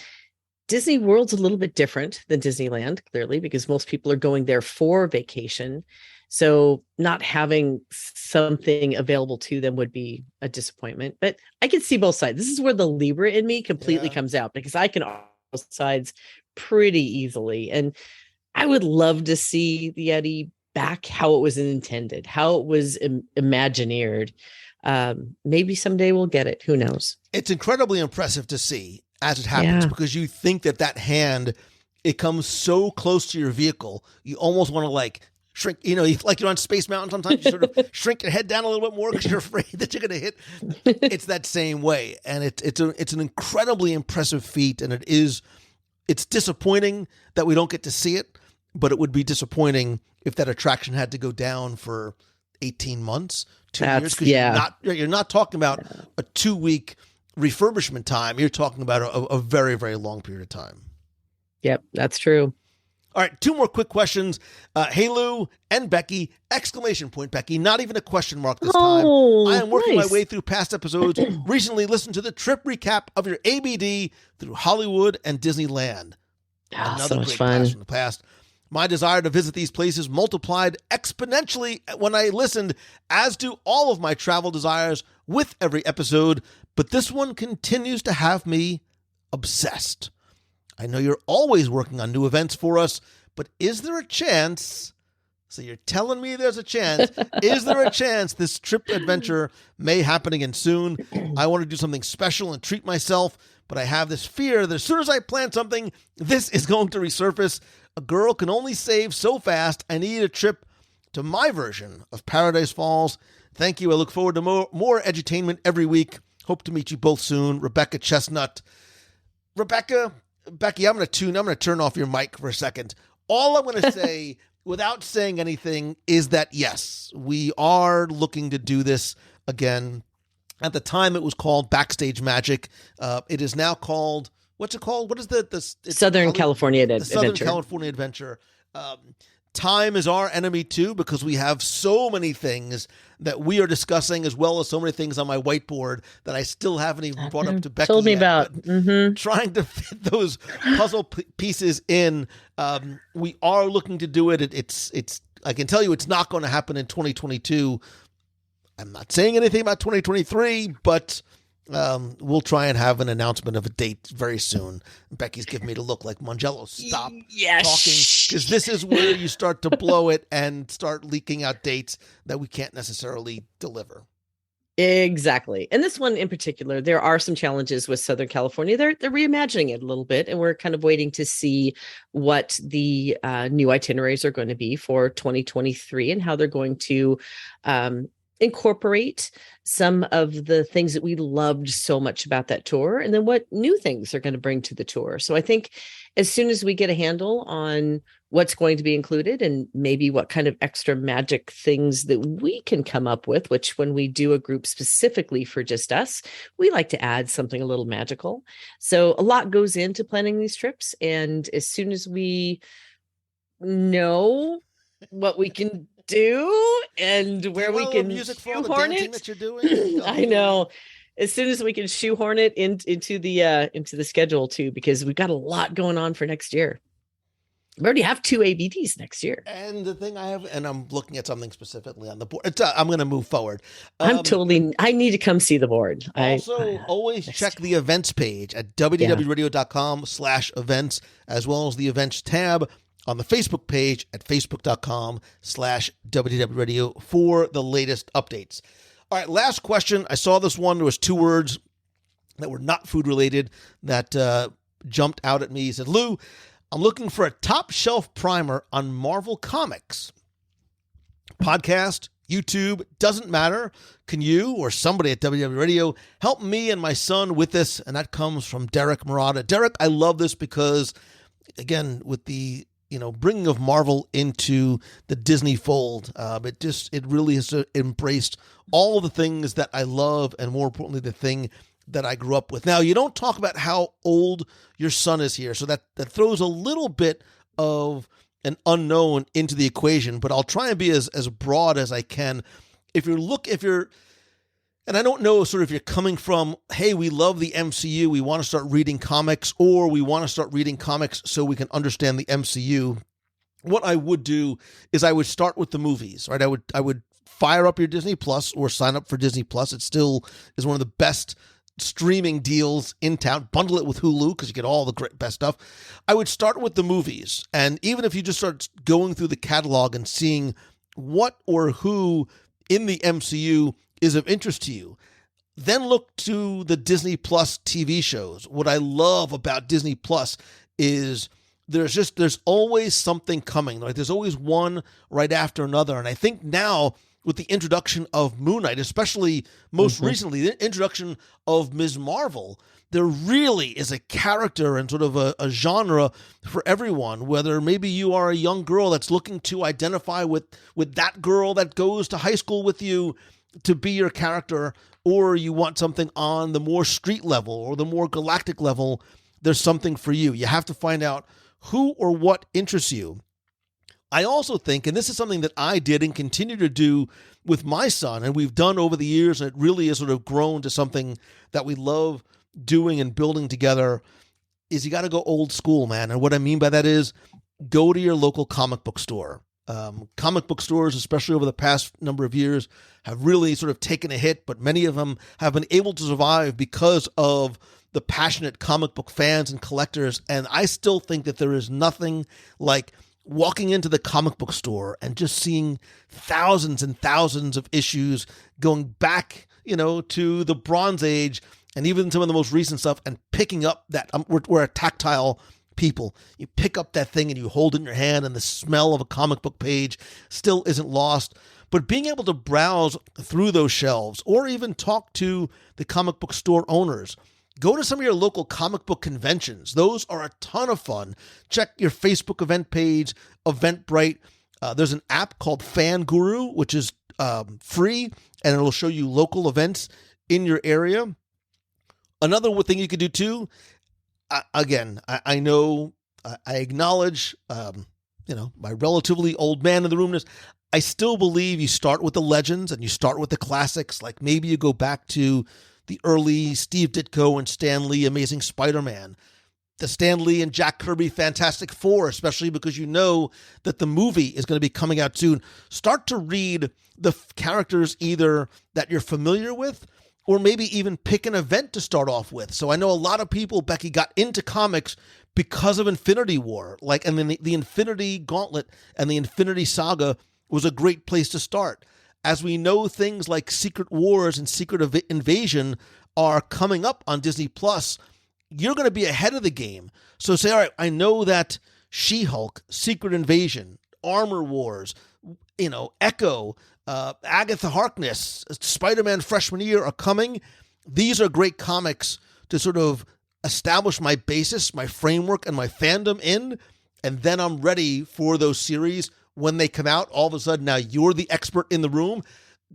Disney World's a little bit different than Disneyland, clearly, because most people are going there for vacation. So not having something available to them would be a disappointment. But I can see both sides. This is where the Libra in me completely comes out, because I can both sides pretty easily. And I would love to see the Yeti back how it was intended, how it was imagineered. Maybe someday we'll get it. Who knows? It's incredibly impressive to see as it happens, because you think that hand, it comes so close to your vehicle, you almost want to like shrink, like you're on Space Mountain, sometimes you sort of shrink your head down a little bit more because you're afraid that you're going to hit. It's that same way. And it's an incredibly impressive feat. And it's disappointing that we don't get to see it, but it would be disappointing if that attraction had to go down for 18 months, 2 years. Because you're not talking about a 2-week refurbishment time. You're talking about a very, very long period of time. Yep, that's true. All right, 2 more quick questions. Hey, Lou and Becky, exclamation point, Becky, not even a question mark this time. I am working my way through past episodes. Recently listened to the trip recap of your ABD through Hollywood and Disneyland. Another so much great fun blast from the past. My desire to visit these places multiplied exponentially when I listened, as do all of my travel desires with every episode, but this one continues to have me obsessed. I know you're always working on new events for us, but is there a chance So you're telling me there's a chance. Is there a chance this trip adventure may happen again soon? I want to do something special and treat myself, but I have this fear that as soon as I plan something, this is going to resurface. A girl can only save so fast. I need a trip to my version of Paradise Falls. Thank you. I look forward to more edutainment every week. Hope to meet you both soon. Rebecca Chestnut. Becky, I'm going to turn off your mic for a second. All I'm going to say, without saying anything, is that yes, we are looking to do this again. At the time, it was called Backstage Magic. It is now called, what's it called? What is Southern California Adventure. Southern California Adventure. Time is our enemy too, because we have so many things that we are discussing, as well as so many things on my whiteboard that I still haven't even brought up to Becky. Told me yet, about trying to fit those puzzle pieces in. We are looking to do it. It's. I can tell you, it's not going to happen in 2022. I'm not saying anything about 2023, but we'll try and have an announcement of a date very soon. Becky's giving me the look like, Mangello, stop talking, because this is where you start to blow it and start leaking out dates that we can't necessarily deliver. Exactly. And this one in particular, there are some challenges with Southern California. They're reimagining it a little bit, and we're kind of waiting to see what the new itineraries are going to be for 2023 and how they're going to incorporate some of the things that we loved so much about that tour, and then what new things they're going to bring to the tour. So I think as soon as we get a handle on what's going to be included and maybe what kind of extra magic things that we can come up with, which when we do a group specifically for just us, we like to add something a little magical. So a lot goes into planning these trips. And as soon as we know what we can do and where we can shoehorn it, that you're doing. I know. As soon as we can shoehorn it into the schedule too, because we've got a lot going on for next year. We already have 2 ABDs next year. And the thing I have, and I'm looking at something specifically on the board. I'm going to move forward. I need to come see the board. Also, always check the events page at wdwradio.com/events, as well as the events tab on the Facebook page at facebook.com/WDW for the latest updates. All right, last question. I saw this one. There was 2 words that were not food related that jumped out at me. He said, Lou, I'm looking for a top shelf primer on Marvel Comics. Podcast, YouTube, doesn't matter. Can you or somebody at WDW Radio help me and my son with this? And that comes from Derek Murata. Derek, I love this because, again, with the bringing of Marvel into the Disney fold, it really has embraced all the things that I love, and more importantly, the thing that I grew up with. Now, you don't talk about how old your son is here, so that throws a little bit of an unknown into the equation, but I'll try and be as broad as I can. And I don't know sort of if you're coming from, hey, we love the MCU, we want to start reading comics, or we want to start reading comics so we can understand the MCU. What I would do is I would start with the movies, right? I would fire up your Disney Plus or sign up for Disney Plus. It still is one of the best streaming deals in town. Bundle it with Hulu because you get all the great best stuff. I would start with the movies. And even if you just start going through the catalog and seeing what or who in the MCU is of interest to you, then look to the Disney Plus TV shows. What I love about Disney Plus is there's always something coming. Like there's always one right after another. And I think now with the introduction of Moon Knight, especially most recently, the introduction of Ms. Marvel, there really is a character and sort of a genre for everyone, whether maybe you are a young girl that's looking to identify with that girl that goes to high school with you to be your character, or you want something on the more street level or the more galactic level. There's something for you. You have to find out who or what interests you. I also think, and this is something that I did and continue to do with my son, and we've done over the years, and it really has sort of grown to something that we love doing and building together, is you got to go old school, man. And what I mean by that is go to your local comic book store. Comic book stores, especially over the past number of years, have really sort of taken a hit, but many of them have been able to survive because of the passionate comic book fans and collectors. And I still think that there is nothing like walking into the comic book store and just seeing thousands and thousands of issues going back, to the Bronze Age and even some of the most recent stuff, and picking up that, we're a tactile people. You pick up that thing and you hold it in your hand, and the smell of a comic book page still isn't lost. But being able to browse through those shelves, or even talk to the comic book store owners, go to some of your local comic book conventions. Those are a ton of fun. Check your Facebook event page, Eventbrite. There's an app called Fan Guru, which is free, and it'll show you local events in your area. Another thing you could do too, I know, I acknowledge, my relatively old man in the room. I still believe you start with the legends and you start with the classics. Like maybe you go back to the early Steve Ditko and Stan Lee Amazing Spider-Man, the Stan Lee and Jack Kirby Fantastic Four, especially because you know that the movie is going to be coming out soon. Start to read the characters either that you're familiar with, or maybe even pick an event to start off with. So I know a lot of people, Becky, got into comics because of Infinity War. And then the Infinity Gauntlet and the Infinity Saga was a great place to start. As we know, things like Secret Wars and Secret Invasion are coming up on Disney+, you're going to be ahead of the game. So say, all right, I know that She-Hulk, Secret Invasion, Armor Wars, Echo, Agatha Harkness, Spider-Man freshman year are coming. These are great comics to sort of establish my basis, my framework, and my fandom in, and then I'm ready for those series when they come out. All of a sudden, now you're the expert in the room.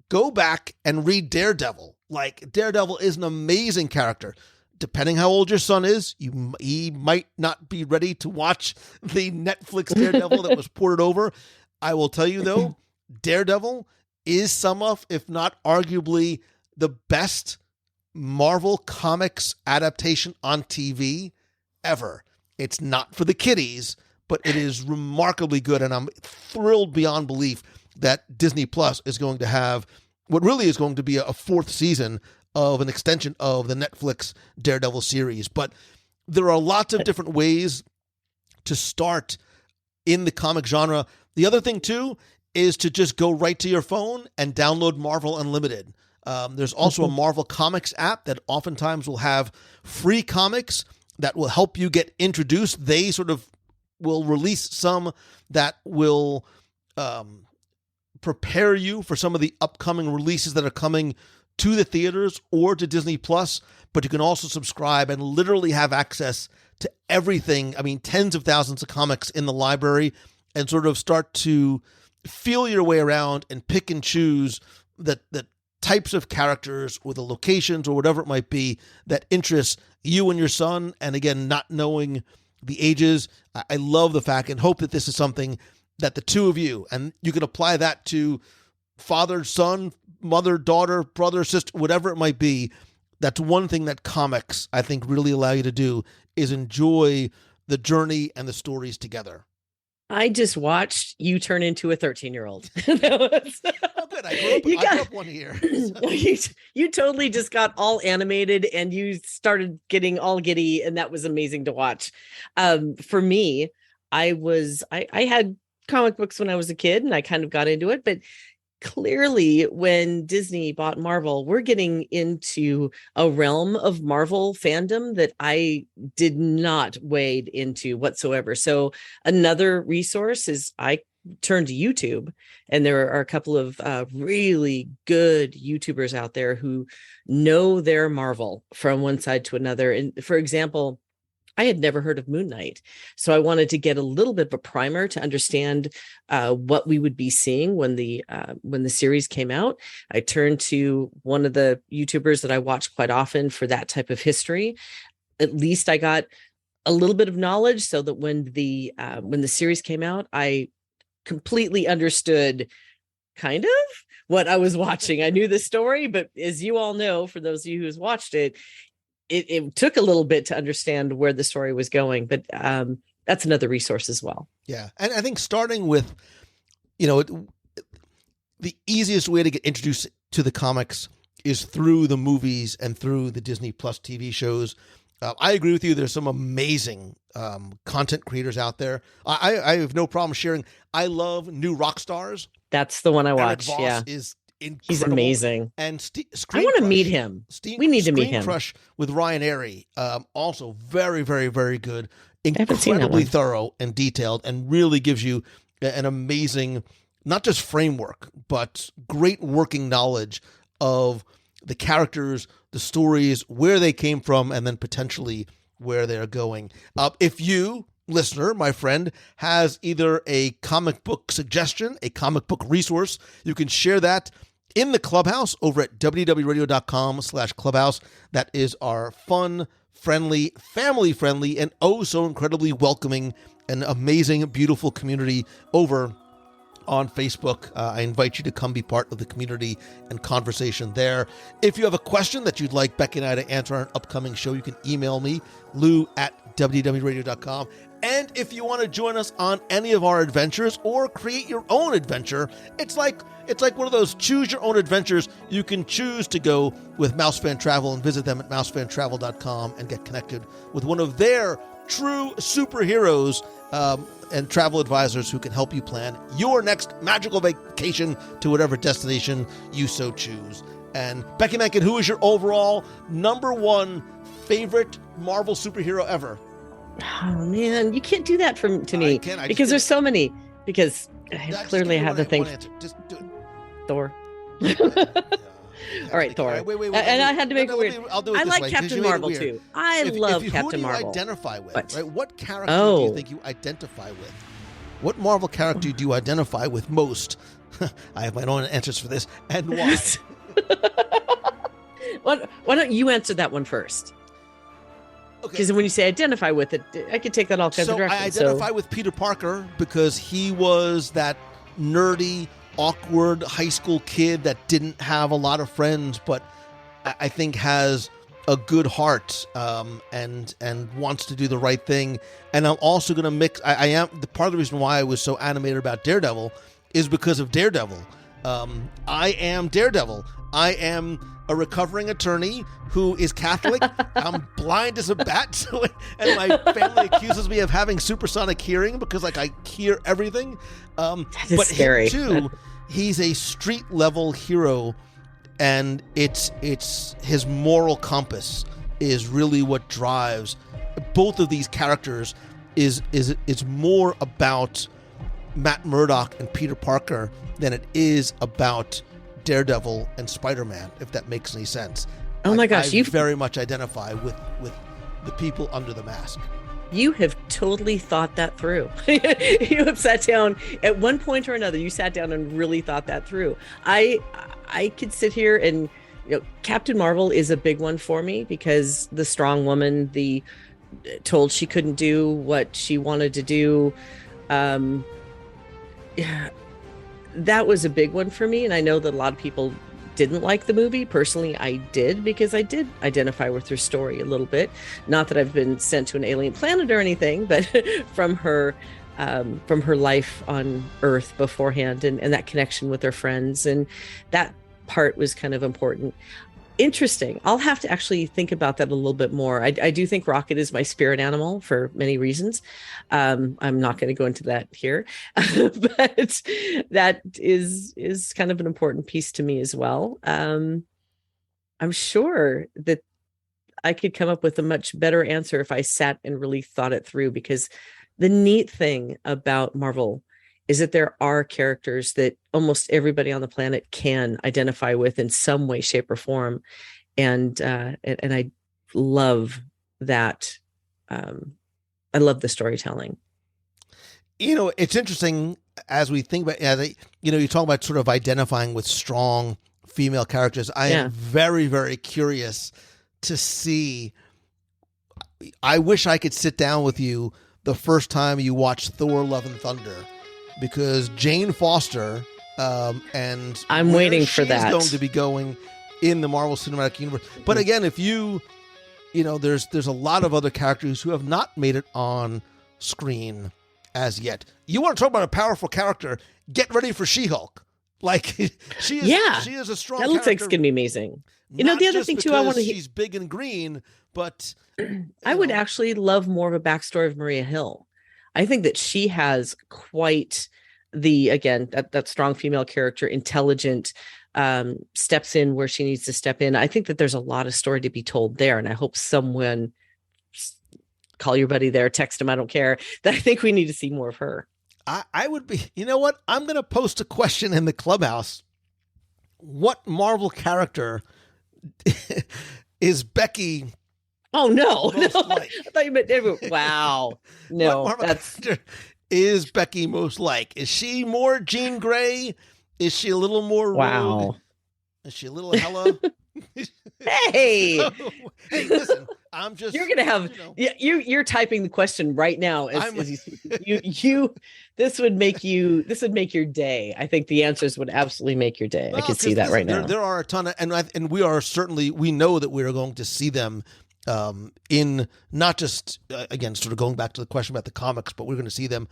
Go back and read Daredevil. Daredevil is an amazing character. Depending how old your son is, he might not be ready to watch the Netflix Daredevil that was ported over. I will tell you, though, Daredevil is some of, if not arguably, the best Marvel Comics adaptation on TV ever. It's not for the kiddies, but it is remarkably good, and I'm thrilled beyond belief that Disney Plus is going to have what really is going to be a fourth season of an extension of the Netflix Daredevil series. But there are lots of different ways to start in the comic genre. The other thing, too, is to just go right to your phone and download Marvel Unlimited. There's also a Marvel Comics app that oftentimes will have free comics that will help you get introduced. They sort of will release some that will prepare you for some of the upcoming releases that are coming to the theaters or to Disney Plus, but you can also subscribe and literally have access to everything. I mean, tens of thousands of comics in the library, and sort of start to feel your way around and pick and choose the types of characters or the locations or whatever it might be that interests you and your son. And again, not knowing the ages, I love the fact and hope that this is something that the two of you, and you can apply that to father, son, mother, daughter, brother, sister, whatever it might be. That's one thing that comics, I think, really allow you to do, is enjoy the journey and the stories together. I just watched you turn into a 13-year-old. Oh, good. I grew up one here. You totally just got all animated and you started getting all giddy, and that was amazing to watch. For me, I had comic books when I was a kid, and I kind of got into it, but clearly when Disney bought Marvel, we're getting into a realm of Marvel fandom that I did not wade into whatsoever. So another resource is I turned to YouTube, and there are a couple of really good YouTubers out there who know their Marvel from one side to another. And for example, I had never heard of Moon Knight, so I wanted to get a little bit of a primer to understand what we would be seeing when the series came out. I turned to one of the YouTubers that I watch quite often for that type of history. At least I got a little bit of knowledge, so that when the series came out, I completely understood kind of what I was watching. I knew the story, but as you all know, for those of you who's watched it, it took a little bit to understand where the story was going, but that's another resource as well. Yeah. And I think starting with, the easiest way to get introduced to the comics is through the movies and through the Disney Plus TV shows. I agree with you. There's some amazing content creators out there. I have no problem sharing. I love New Rock Stars. That's the one I Eric watched. Voss Yeah, is incredible. he's amazing. And I want to meet him. We need to meet Screen him. Crush with Ryan Airy, also very, very, very good. haven't seen that Incredibly one. thorough and detailed, and really gives you an amazing, not just framework, but great working knowledge of the characters, the stories, where they came from, and then potentially where they're going. If you, listener, my friend, has either a comic book suggestion, a comic book resource, you can share that in the Clubhouse over at wdwradio.com/clubhouse. That is our fun, friendly, family-friendly, and oh so incredibly welcoming and amazing, beautiful community over on Facebook. I invite you to come be part of the community and conversation there. If you have a question that you'd like Becky and I to answer on an upcoming show, you can email me, lou@wdwradio.com. And if you want to join us on any of our adventures or create your own adventure, it's like one of those choose your own adventures. You can choose to go with Mouse Fan Travel and visit them at mousefantravel.com and get connected with one of their true superheroes and travel advisors who can help you plan your next magical vacation to whatever destination you so choose. And Becky Mankin, who is your overall number one favorite Marvel superhero ever? Oh man, you can't do that to me because there's so many. Because I clearly have to think. Just do it. Thor. All right, Thor. Wait, and I had to make it weird. I'll do it I this like way, 'cause Captain you made it Marvel weird. too. I love Captain Who do you Marvel. identify with? What? Right? What character do you think you identify with? What Marvel character do you identify with most? I have my own answers for this, and why? Why don't you answer that one first? Okay. Because when you say identify with it, I could take that all kinds of So directions. I identify with Peter Parker because he was that nerdy, awkward high school kid that didn't have a lot of friends, but I think has a good heart and wants to do the right thing. And I'm also going to mix. I am the part of the reason why I was so animated about Daredevil is because of Daredevil. I am Daredevil. I am a recovering attorney who is Catholic. I'm blind as a bat, and my family accuses me of having supersonic hearing because I hear everything. That is but scary. Him too, he's a street level hero, and it's his moral compass is really what drives both of these characters. Is more about Matt Murdock and Peter Parker than it is about Daredevil and Spider-Man, if that makes any sense. Oh my gosh, I very much identify with the people under the mask. You have totally thought that through. You have sat down at one point or another. You sat down and really thought that through. I could sit here and, Captain Marvel is a big one for me because the strong woman, the told she couldn't do what she wanted to do. That was a big one for me. And I know that a lot of people didn't like the movie. Personally, I did, because I did identify with her story a little bit. Not that I've been sent to an alien planet or anything, but from her life on Earth beforehand and that connection with her friends. And that part was kind of important. Interesting. I'll have to actually think about that a little bit more. I do think Rocket is my spirit animal for many reasons. I'm not going to go into that here, but that is kind of an important piece to me as well. I'm sure that I could come up with a much better answer if I sat and really thought it through, because the neat thing about Marvel is that there are characters that almost everybody on the planet can identify with in some way, shape, or form. And I love that. I love the storytelling. It's interesting as we think about, you talk about sort of identifying with strong female characters. I am very, very curious to see. I wish I could sit down with you the first time you watch Thor: Love and Thunder, because Jane Foster and I'm waiting for that. She's going to be going in the Marvel Cinematic Universe. But again, if there's a lot of other characters who have not made it on screen as yet. You want to talk about a powerful character? Get ready for She-Hulk. She is a strong. That looks like character. it's gonna be amazing. You know, Not the other just thing too, I want to. she's big and green, but I would actually love more of a backstory of Maria Hill. I think that she has quite that strong female character, intelligent, steps in where she needs to step in. I think that there's a lot of story to be told there, and I hope someone call your buddy there, text him, I don't care. That I think we need to see more of her. I would be. You know what? I'm going to post a question in the clubhouse. What Marvel character is Becky? Oh no! Most No, like? I thought you meant. Wow, no, What Marvel character is Becky most like? Is she more Jean Grey? Is she a little more wow? rude? Is she a little Hella? Hey, Hey, listen, I'm just. you're gonna have. You're typing the question right now. As you this would make your day. I think the answers would absolutely make your day. I can see that right now. There are a ton of, and we know that we are going to see them in not just again sort of going back to the question about the comics, but we're going to see them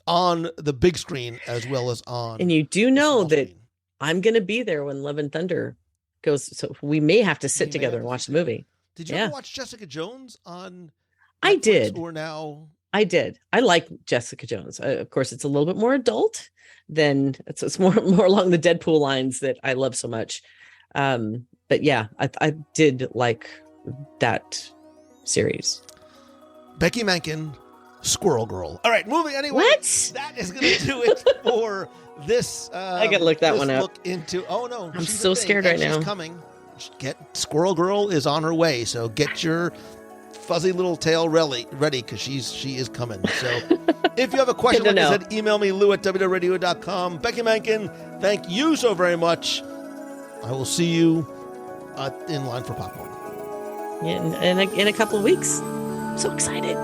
on the big screen as well as on. And you do know that screen. I'm going to be there when Love and Thunder goes, so we may have to sit together and watch the movie. Did you ever watch Jessica Jones on Netflix? I did. Or now I did. I like Jessica Jones. Of course, it's a little bit more adult than it's more along the Deadpool lines that I love so much. But yeah, I did like that series. Becky Mankin, Squirrel Girl. All right, moving anyway. What? That is going to do it for this. I got to look that one up. Look into. Oh no, I'm so scared right now. She's coming. Squirrel Girl is on her way. So get your fuzzy little tail ready because she is coming. So if you have a question, like I said, email me lou@wdradio.com. Becky Mankin, thank you so very much. I will see you in line for popcorn. In a couple of weeks. I'm so excited.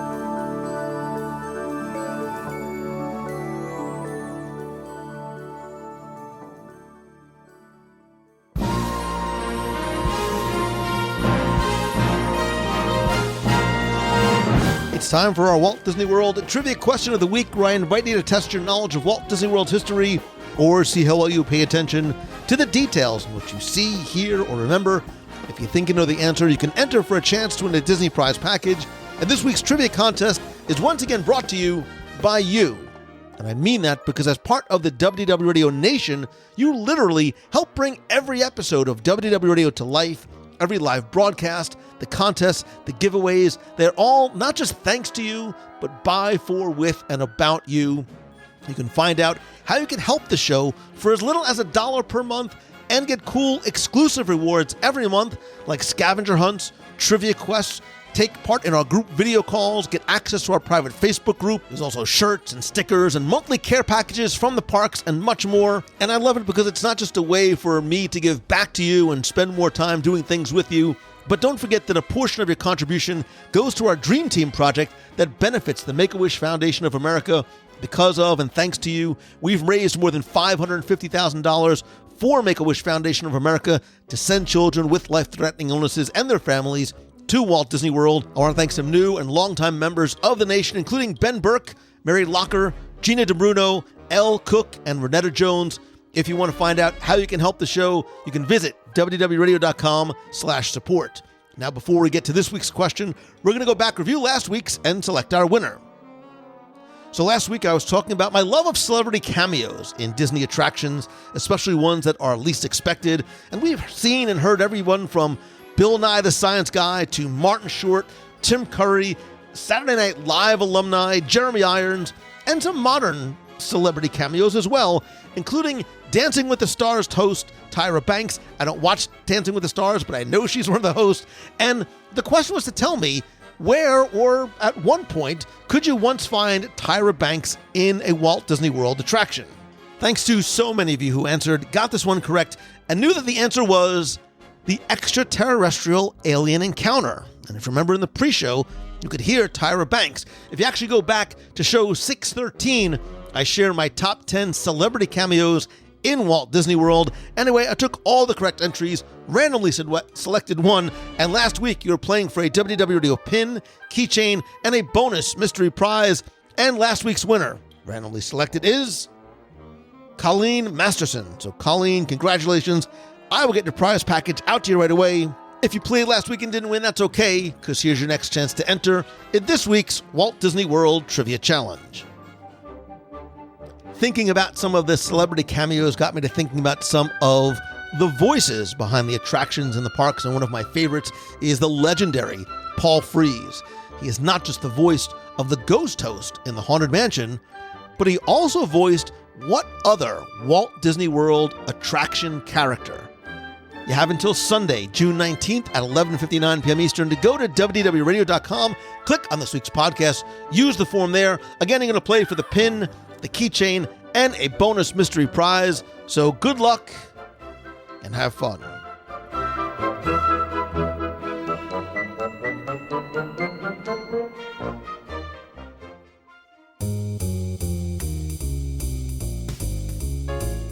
It's time for our Walt Disney World Trivia Question of the Week, where I invite you to test your knowledge of Walt Disney World's history or see how well you pay attention to the details in what you see, hear, or remember. If you think you know the answer, you can enter for a chance to win a Disney prize package. And this week's trivia contest is once again brought to you by you. And I mean that because as part of the WDW Radio Nation, you literally help bring every episode of WDW Radio to life. Every live broadcast, the contests, the giveaways, they're all not just thanks to you, but by, for, with, and about you. You can find out how you can help the show for as little as $1 per month and get cool exclusive rewards every month, like scavenger hunts, trivia quests, take part in our group video calls, get access to our private Facebook group. There's also shirts and stickers and monthly care packages from the parks and much more. And I love it because it's not just a way for me to give back to you and spend more time doing things with you, but don't forget that a portion of your contribution goes to our Dream Team project that benefits the Make-A-Wish Foundation of America. Because of and thanks to you, we've raised more than $550,000 for Make-A-Wish Foundation of America to send children with life-threatening illnesses and their families to Walt Disney World. I want to thank some new and longtime members of the nation, including Ben Burke, Mary Locker, Gina DeBruno, Elle Cook, and Renetta Jones. If you want to find out how you can help the show, you can visit www.radio.com/support. Now, before we get to this week's question, we're going to go back, review last week's, and select our winner. So last week I was talking about my love of celebrity cameos in Disney attractions, especially ones that are least expected. And we've seen and heard everyone from Bill Nye the Science Guy to Martin Short, Tim Curry, Saturday Night Live alumni, Jeremy Irons, and some modern celebrity cameos as well, including Dancing with the Stars host Tyra Banks. I don't watch Dancing with the Stars, but I know she's one of the hosts. And the question was to tell me, where or at one point could you once find Tyra Banks in a Walt Disney World attraction? Thanks to so many of you who answered, got this one correct, and knew that the answer was the extraterrestrial alien encounter. And if you remember in the pre-show, you could hear Tyra Banks. If you actually go back to show 613, I share my top 10 celebrity cameos in Walt Disney World. Anyway, I took all the correct entries, randomly selected one, and last week you were playing for a WDW Radio pin, keychain, and a bonus mystery prize. And last week's winner, randomly selected, is Colleen Masterson. So Colleen, congratulations I will get your prize package out to you right away. If you played last week and didn't win, that's okay, because here's your next chance to enter in this week's Walt Disney World Trivia Challenge. Thinking about some of the celebrity cameos got me to thinking about some of the voices behind the attractions in the parks, and one of my favorites is the legendary Paul Frees. He is not just the voice of the ghost host in the Haunted Mansion, but he also voiced what other Walt Disney World attraction character? You have until Sunday, June 19th at 11:59 p.m. Eastern to go to WDWRadio.com, click on this week's podcast, use the form there. Again, you're going to play for the pin, the keychain, and a bonus mystery prize. So good luck and have fun.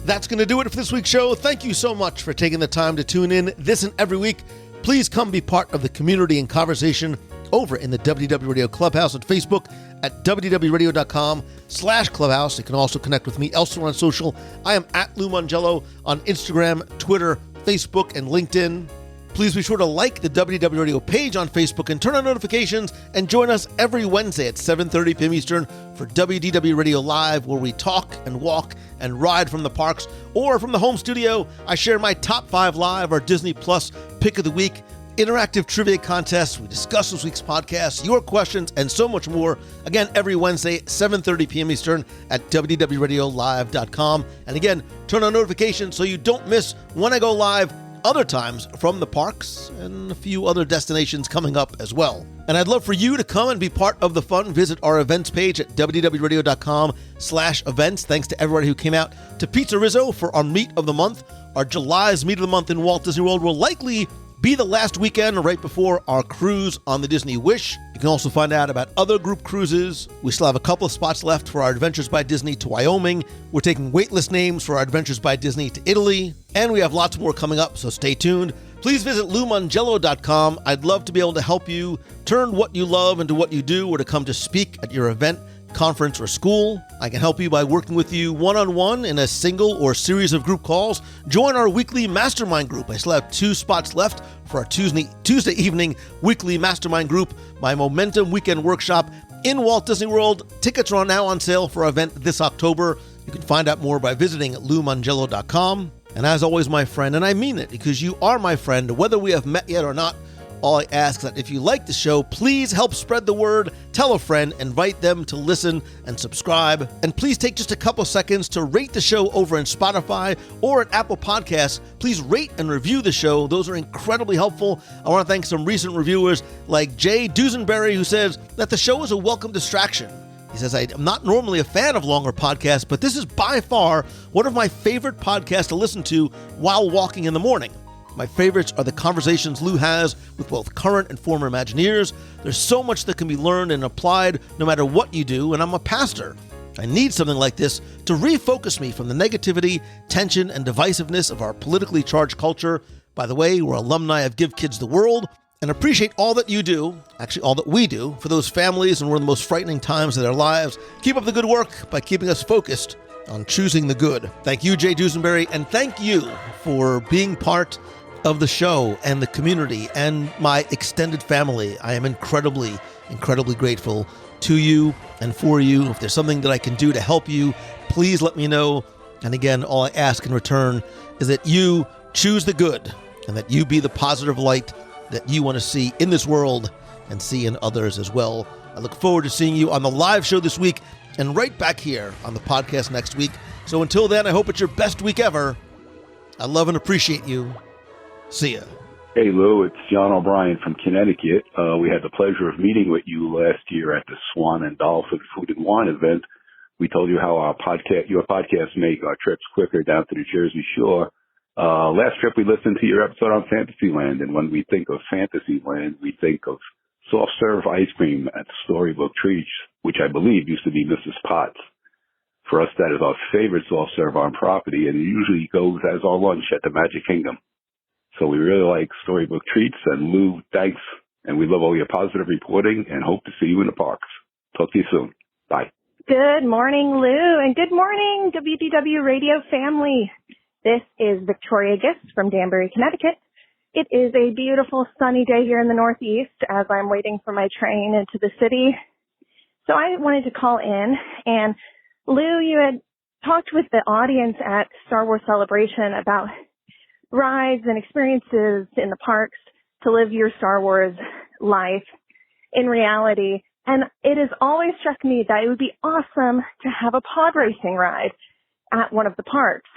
That's going to do it for this week's show. Thank you so much for taking the time to tune in this and every week. Please come be part of the community and conversation over in the WDW Radio Clubhouse on Facebook at www.radio.com/clubhouse. You can also connect with me elsewhere on social. I am at Lou Mongello on Instagram, Twitter, Facebook, and LinkedIn. Please be sure to like the WDW Radio page on Facebook and turn on notifications, and join us every Wednesday at 7:30 p.m. Eastern for WDW Radio Live, where we talk and walk and ride from the parks or from the home studio. I share my top 5 live, our Disney Plus pick of the week, interactive trivia contests. We discuss this week's podcast, your questions, and so much more. Again, every Wednesday, 7:30 p.m. Eastern at WDWRadioLive.com. And again, turn on notifications so you don't miss when I go live other times from the parks and a few other destinations coming up as well. And I'd love for you to come and be part of the fun. Visit our events page at www.radio.com/events. Thanks to everybody who came out to Pizza Rizzo for our Meet of the Month. Our July's Meet of the Month in Walt Disney World will likely be the last weekend right before our cruise on the Disney Wish. You can also find out about other group cruises. We still have a couple of spots left for our Adventures by Disney to Wyoming. We're taking waitlist names for our Adventures by Disney to Italy. And we have lots more coming up, so stay tuned. Please visit LouMongello.com. I'd love to be able to help you turn what you love into what you do, or to come to speak at your event, conference, or school. I can help you by working with you one-on-one in a single or series of group calls. Join our weekly mastermind group. I still have 2 spots left for our Tuesday evening weekly mastermind group, my Momentum Weekend Workshop in Walt Disney World. Tickets are now on sale for our event this October. You can find out more by visiting LouMongello.com. And as always, my friend, and I mean it because you are my friend, whether we have met yet or not, all I ask is that if you like the show, please help spread the word, tell a friend, invite them to listen and subscribe. And please take just a couple seconds to rate the show over in Spotify or at Apple Podcasts. Please rate and review the show. Those are incredibly helpful. I want to thank some recent reviewers like Jay Dusenberry, who says that the show is a welcome distraction. He says, I'm not normally a fan of longer podcasts, but this is by far one of my favorite podcasts to listen to while walking in the morning. My favorites are the conversations Lou has with both current and former Imagineers. There's so much that can be learned and applied no matter what you do, and I'm a pastor. I need something like this to refocus me from the negativity, tension, and divisiveness of our politically charged culture. By the way, we're alumni of Give Kids the World, and appreciate all that you do, actually all that we do, for those families in one of the most frightening times of their lives. Keep up the good work by keeping us focused on choosing the good. Thank you, Jay Dusenberry, and thank you for being part of the show and the community and my extended family. I am incredibly, incredibly grateful to you and for you. If there's something that I can do to help you, please let me know. And again, all I ask in return is that you choose the good and that you be the positive light that you want to see in this world and see in others as well. I look forward to seeing you on the live show this week and right back here on the podcast next week. So until then, I hope it's your best week ever. I love and appreciate you. See ya. Hey, Lou, it's John O'Brien from Connecticut. We had the pleasure of meeting with you last year at the Swan and Dolphin Food and Wine event. We told you how your podcast make our trips quicker down to the Jersey Shore. Last trip we listened to your episode on Fantasyland, and when we think of Fantasyland, we think of soft serve ice cream at Storybook Treats, which I believe used to be Mrs. Potts. For us, that is our favorite soft serve on property, and it usually goes as our lunch at the Magic Kingdom. So we really like Storybook Treats, and Lou, thanks, and we love all your positive reporting and hope to see you in the parks. Talk to you soon. Bye. Good morning, Lou, and good morning, WDW Radio family. This is Victoria Gist from Danbury, Connecticut. It is a beautiful sunny day here in the Northeast as I'm waiting for my train into the city. So I wanted to call in, and Lou, you had talked with the audience at Star Wars Celebration about rides and experiences in the parks to live your Star Wars life in reality. And it has always struck me that it would be awesome to have a pod racing ride at one of the parks.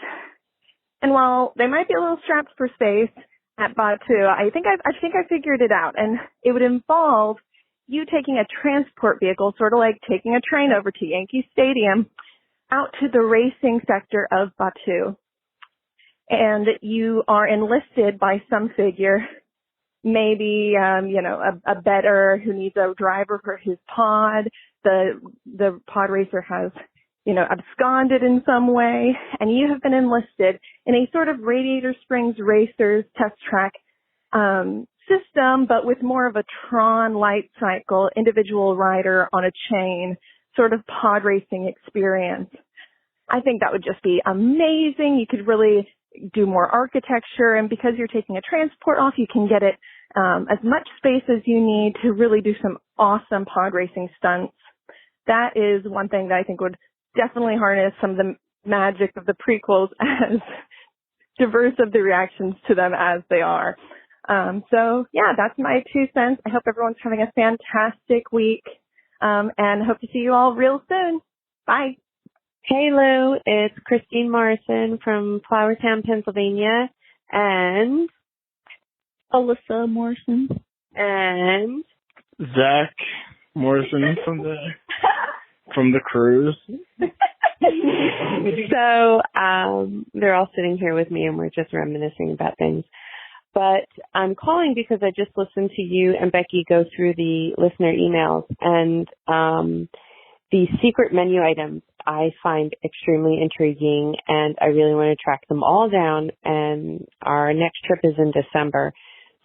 And while they might be a little strapped for space at Batu, I think I figured it out. And it would involve you taking a transport vehicle, sort of like taking a train over to Yankee Stadium, out to the racing sector of Batu. And you are enlisted by some figure, maybe, a bettor who needs a driver for his pod. The pod racer has, absconded in some way, and you have been enlisted in a sort of Radiator Springs Racers test track system, but with more of a Tron light cycle, individual rider on a chain, sort of pod racing experience. I think that would just be amazing. You could really do more architecture, and because you're taking a transport off, you can get it as much space as you need to really do some awesome pod racing stunts. That is one thing that I think would definitely harness some of the magic of the prequels, as diverse of the reactions to them as they are. So yeah, that's my 2 cents. I hope everyone's having a fantastic week, and hope to see you all real soon. Bye. Hey Lou, it's Christine Morrison from Flowertown, Pennsylvania, and Alyssa Morrison, and Zach Morrison from the cruise. So they're all sitting here with me, and we're just reminiscing about things. But I'm calling because I just listened to you and Becky go through the listener emails, and the secret menu items I find extremely intriguing, and I really want to track them all down, and our next trip is in December.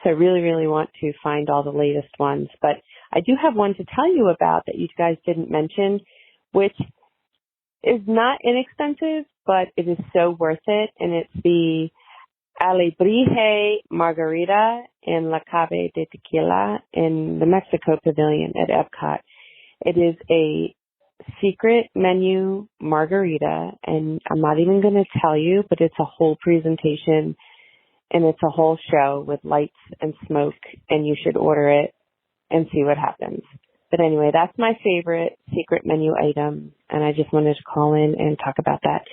So I really, really want to find all the latest ones. But I do have one to tell you about that you guys didn't mention, which is not inexpensive, but it is so worth it. And it's the Alebrije Margarita in La Cave de Tequila in the Mexico Pavilion at Epcot. It is a secret menu margarita, and I'm not even going to tell you, but it's a whole presentation, and it's a whole show with lights and smoke, and you should order it and see what happens. But anyway, that's my favorite secret menu item, and I just wanted to call in and talk about that.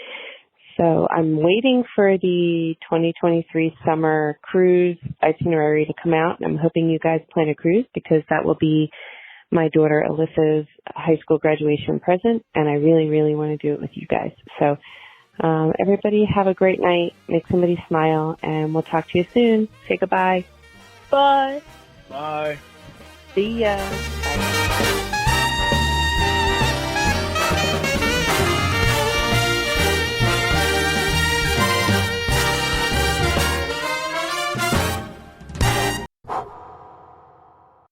So I'm waiting for the 2023 summer cruise itinerary to come out, and I'm hoping you guys plan a cruise, because that will be my daughter Alyssa's high school graduation present, and I really, really want to do it with you guys. So everybody have a great night, make somebody smile, and we'll talk to you soon. Say goodbye. Bye. Bye. See ya.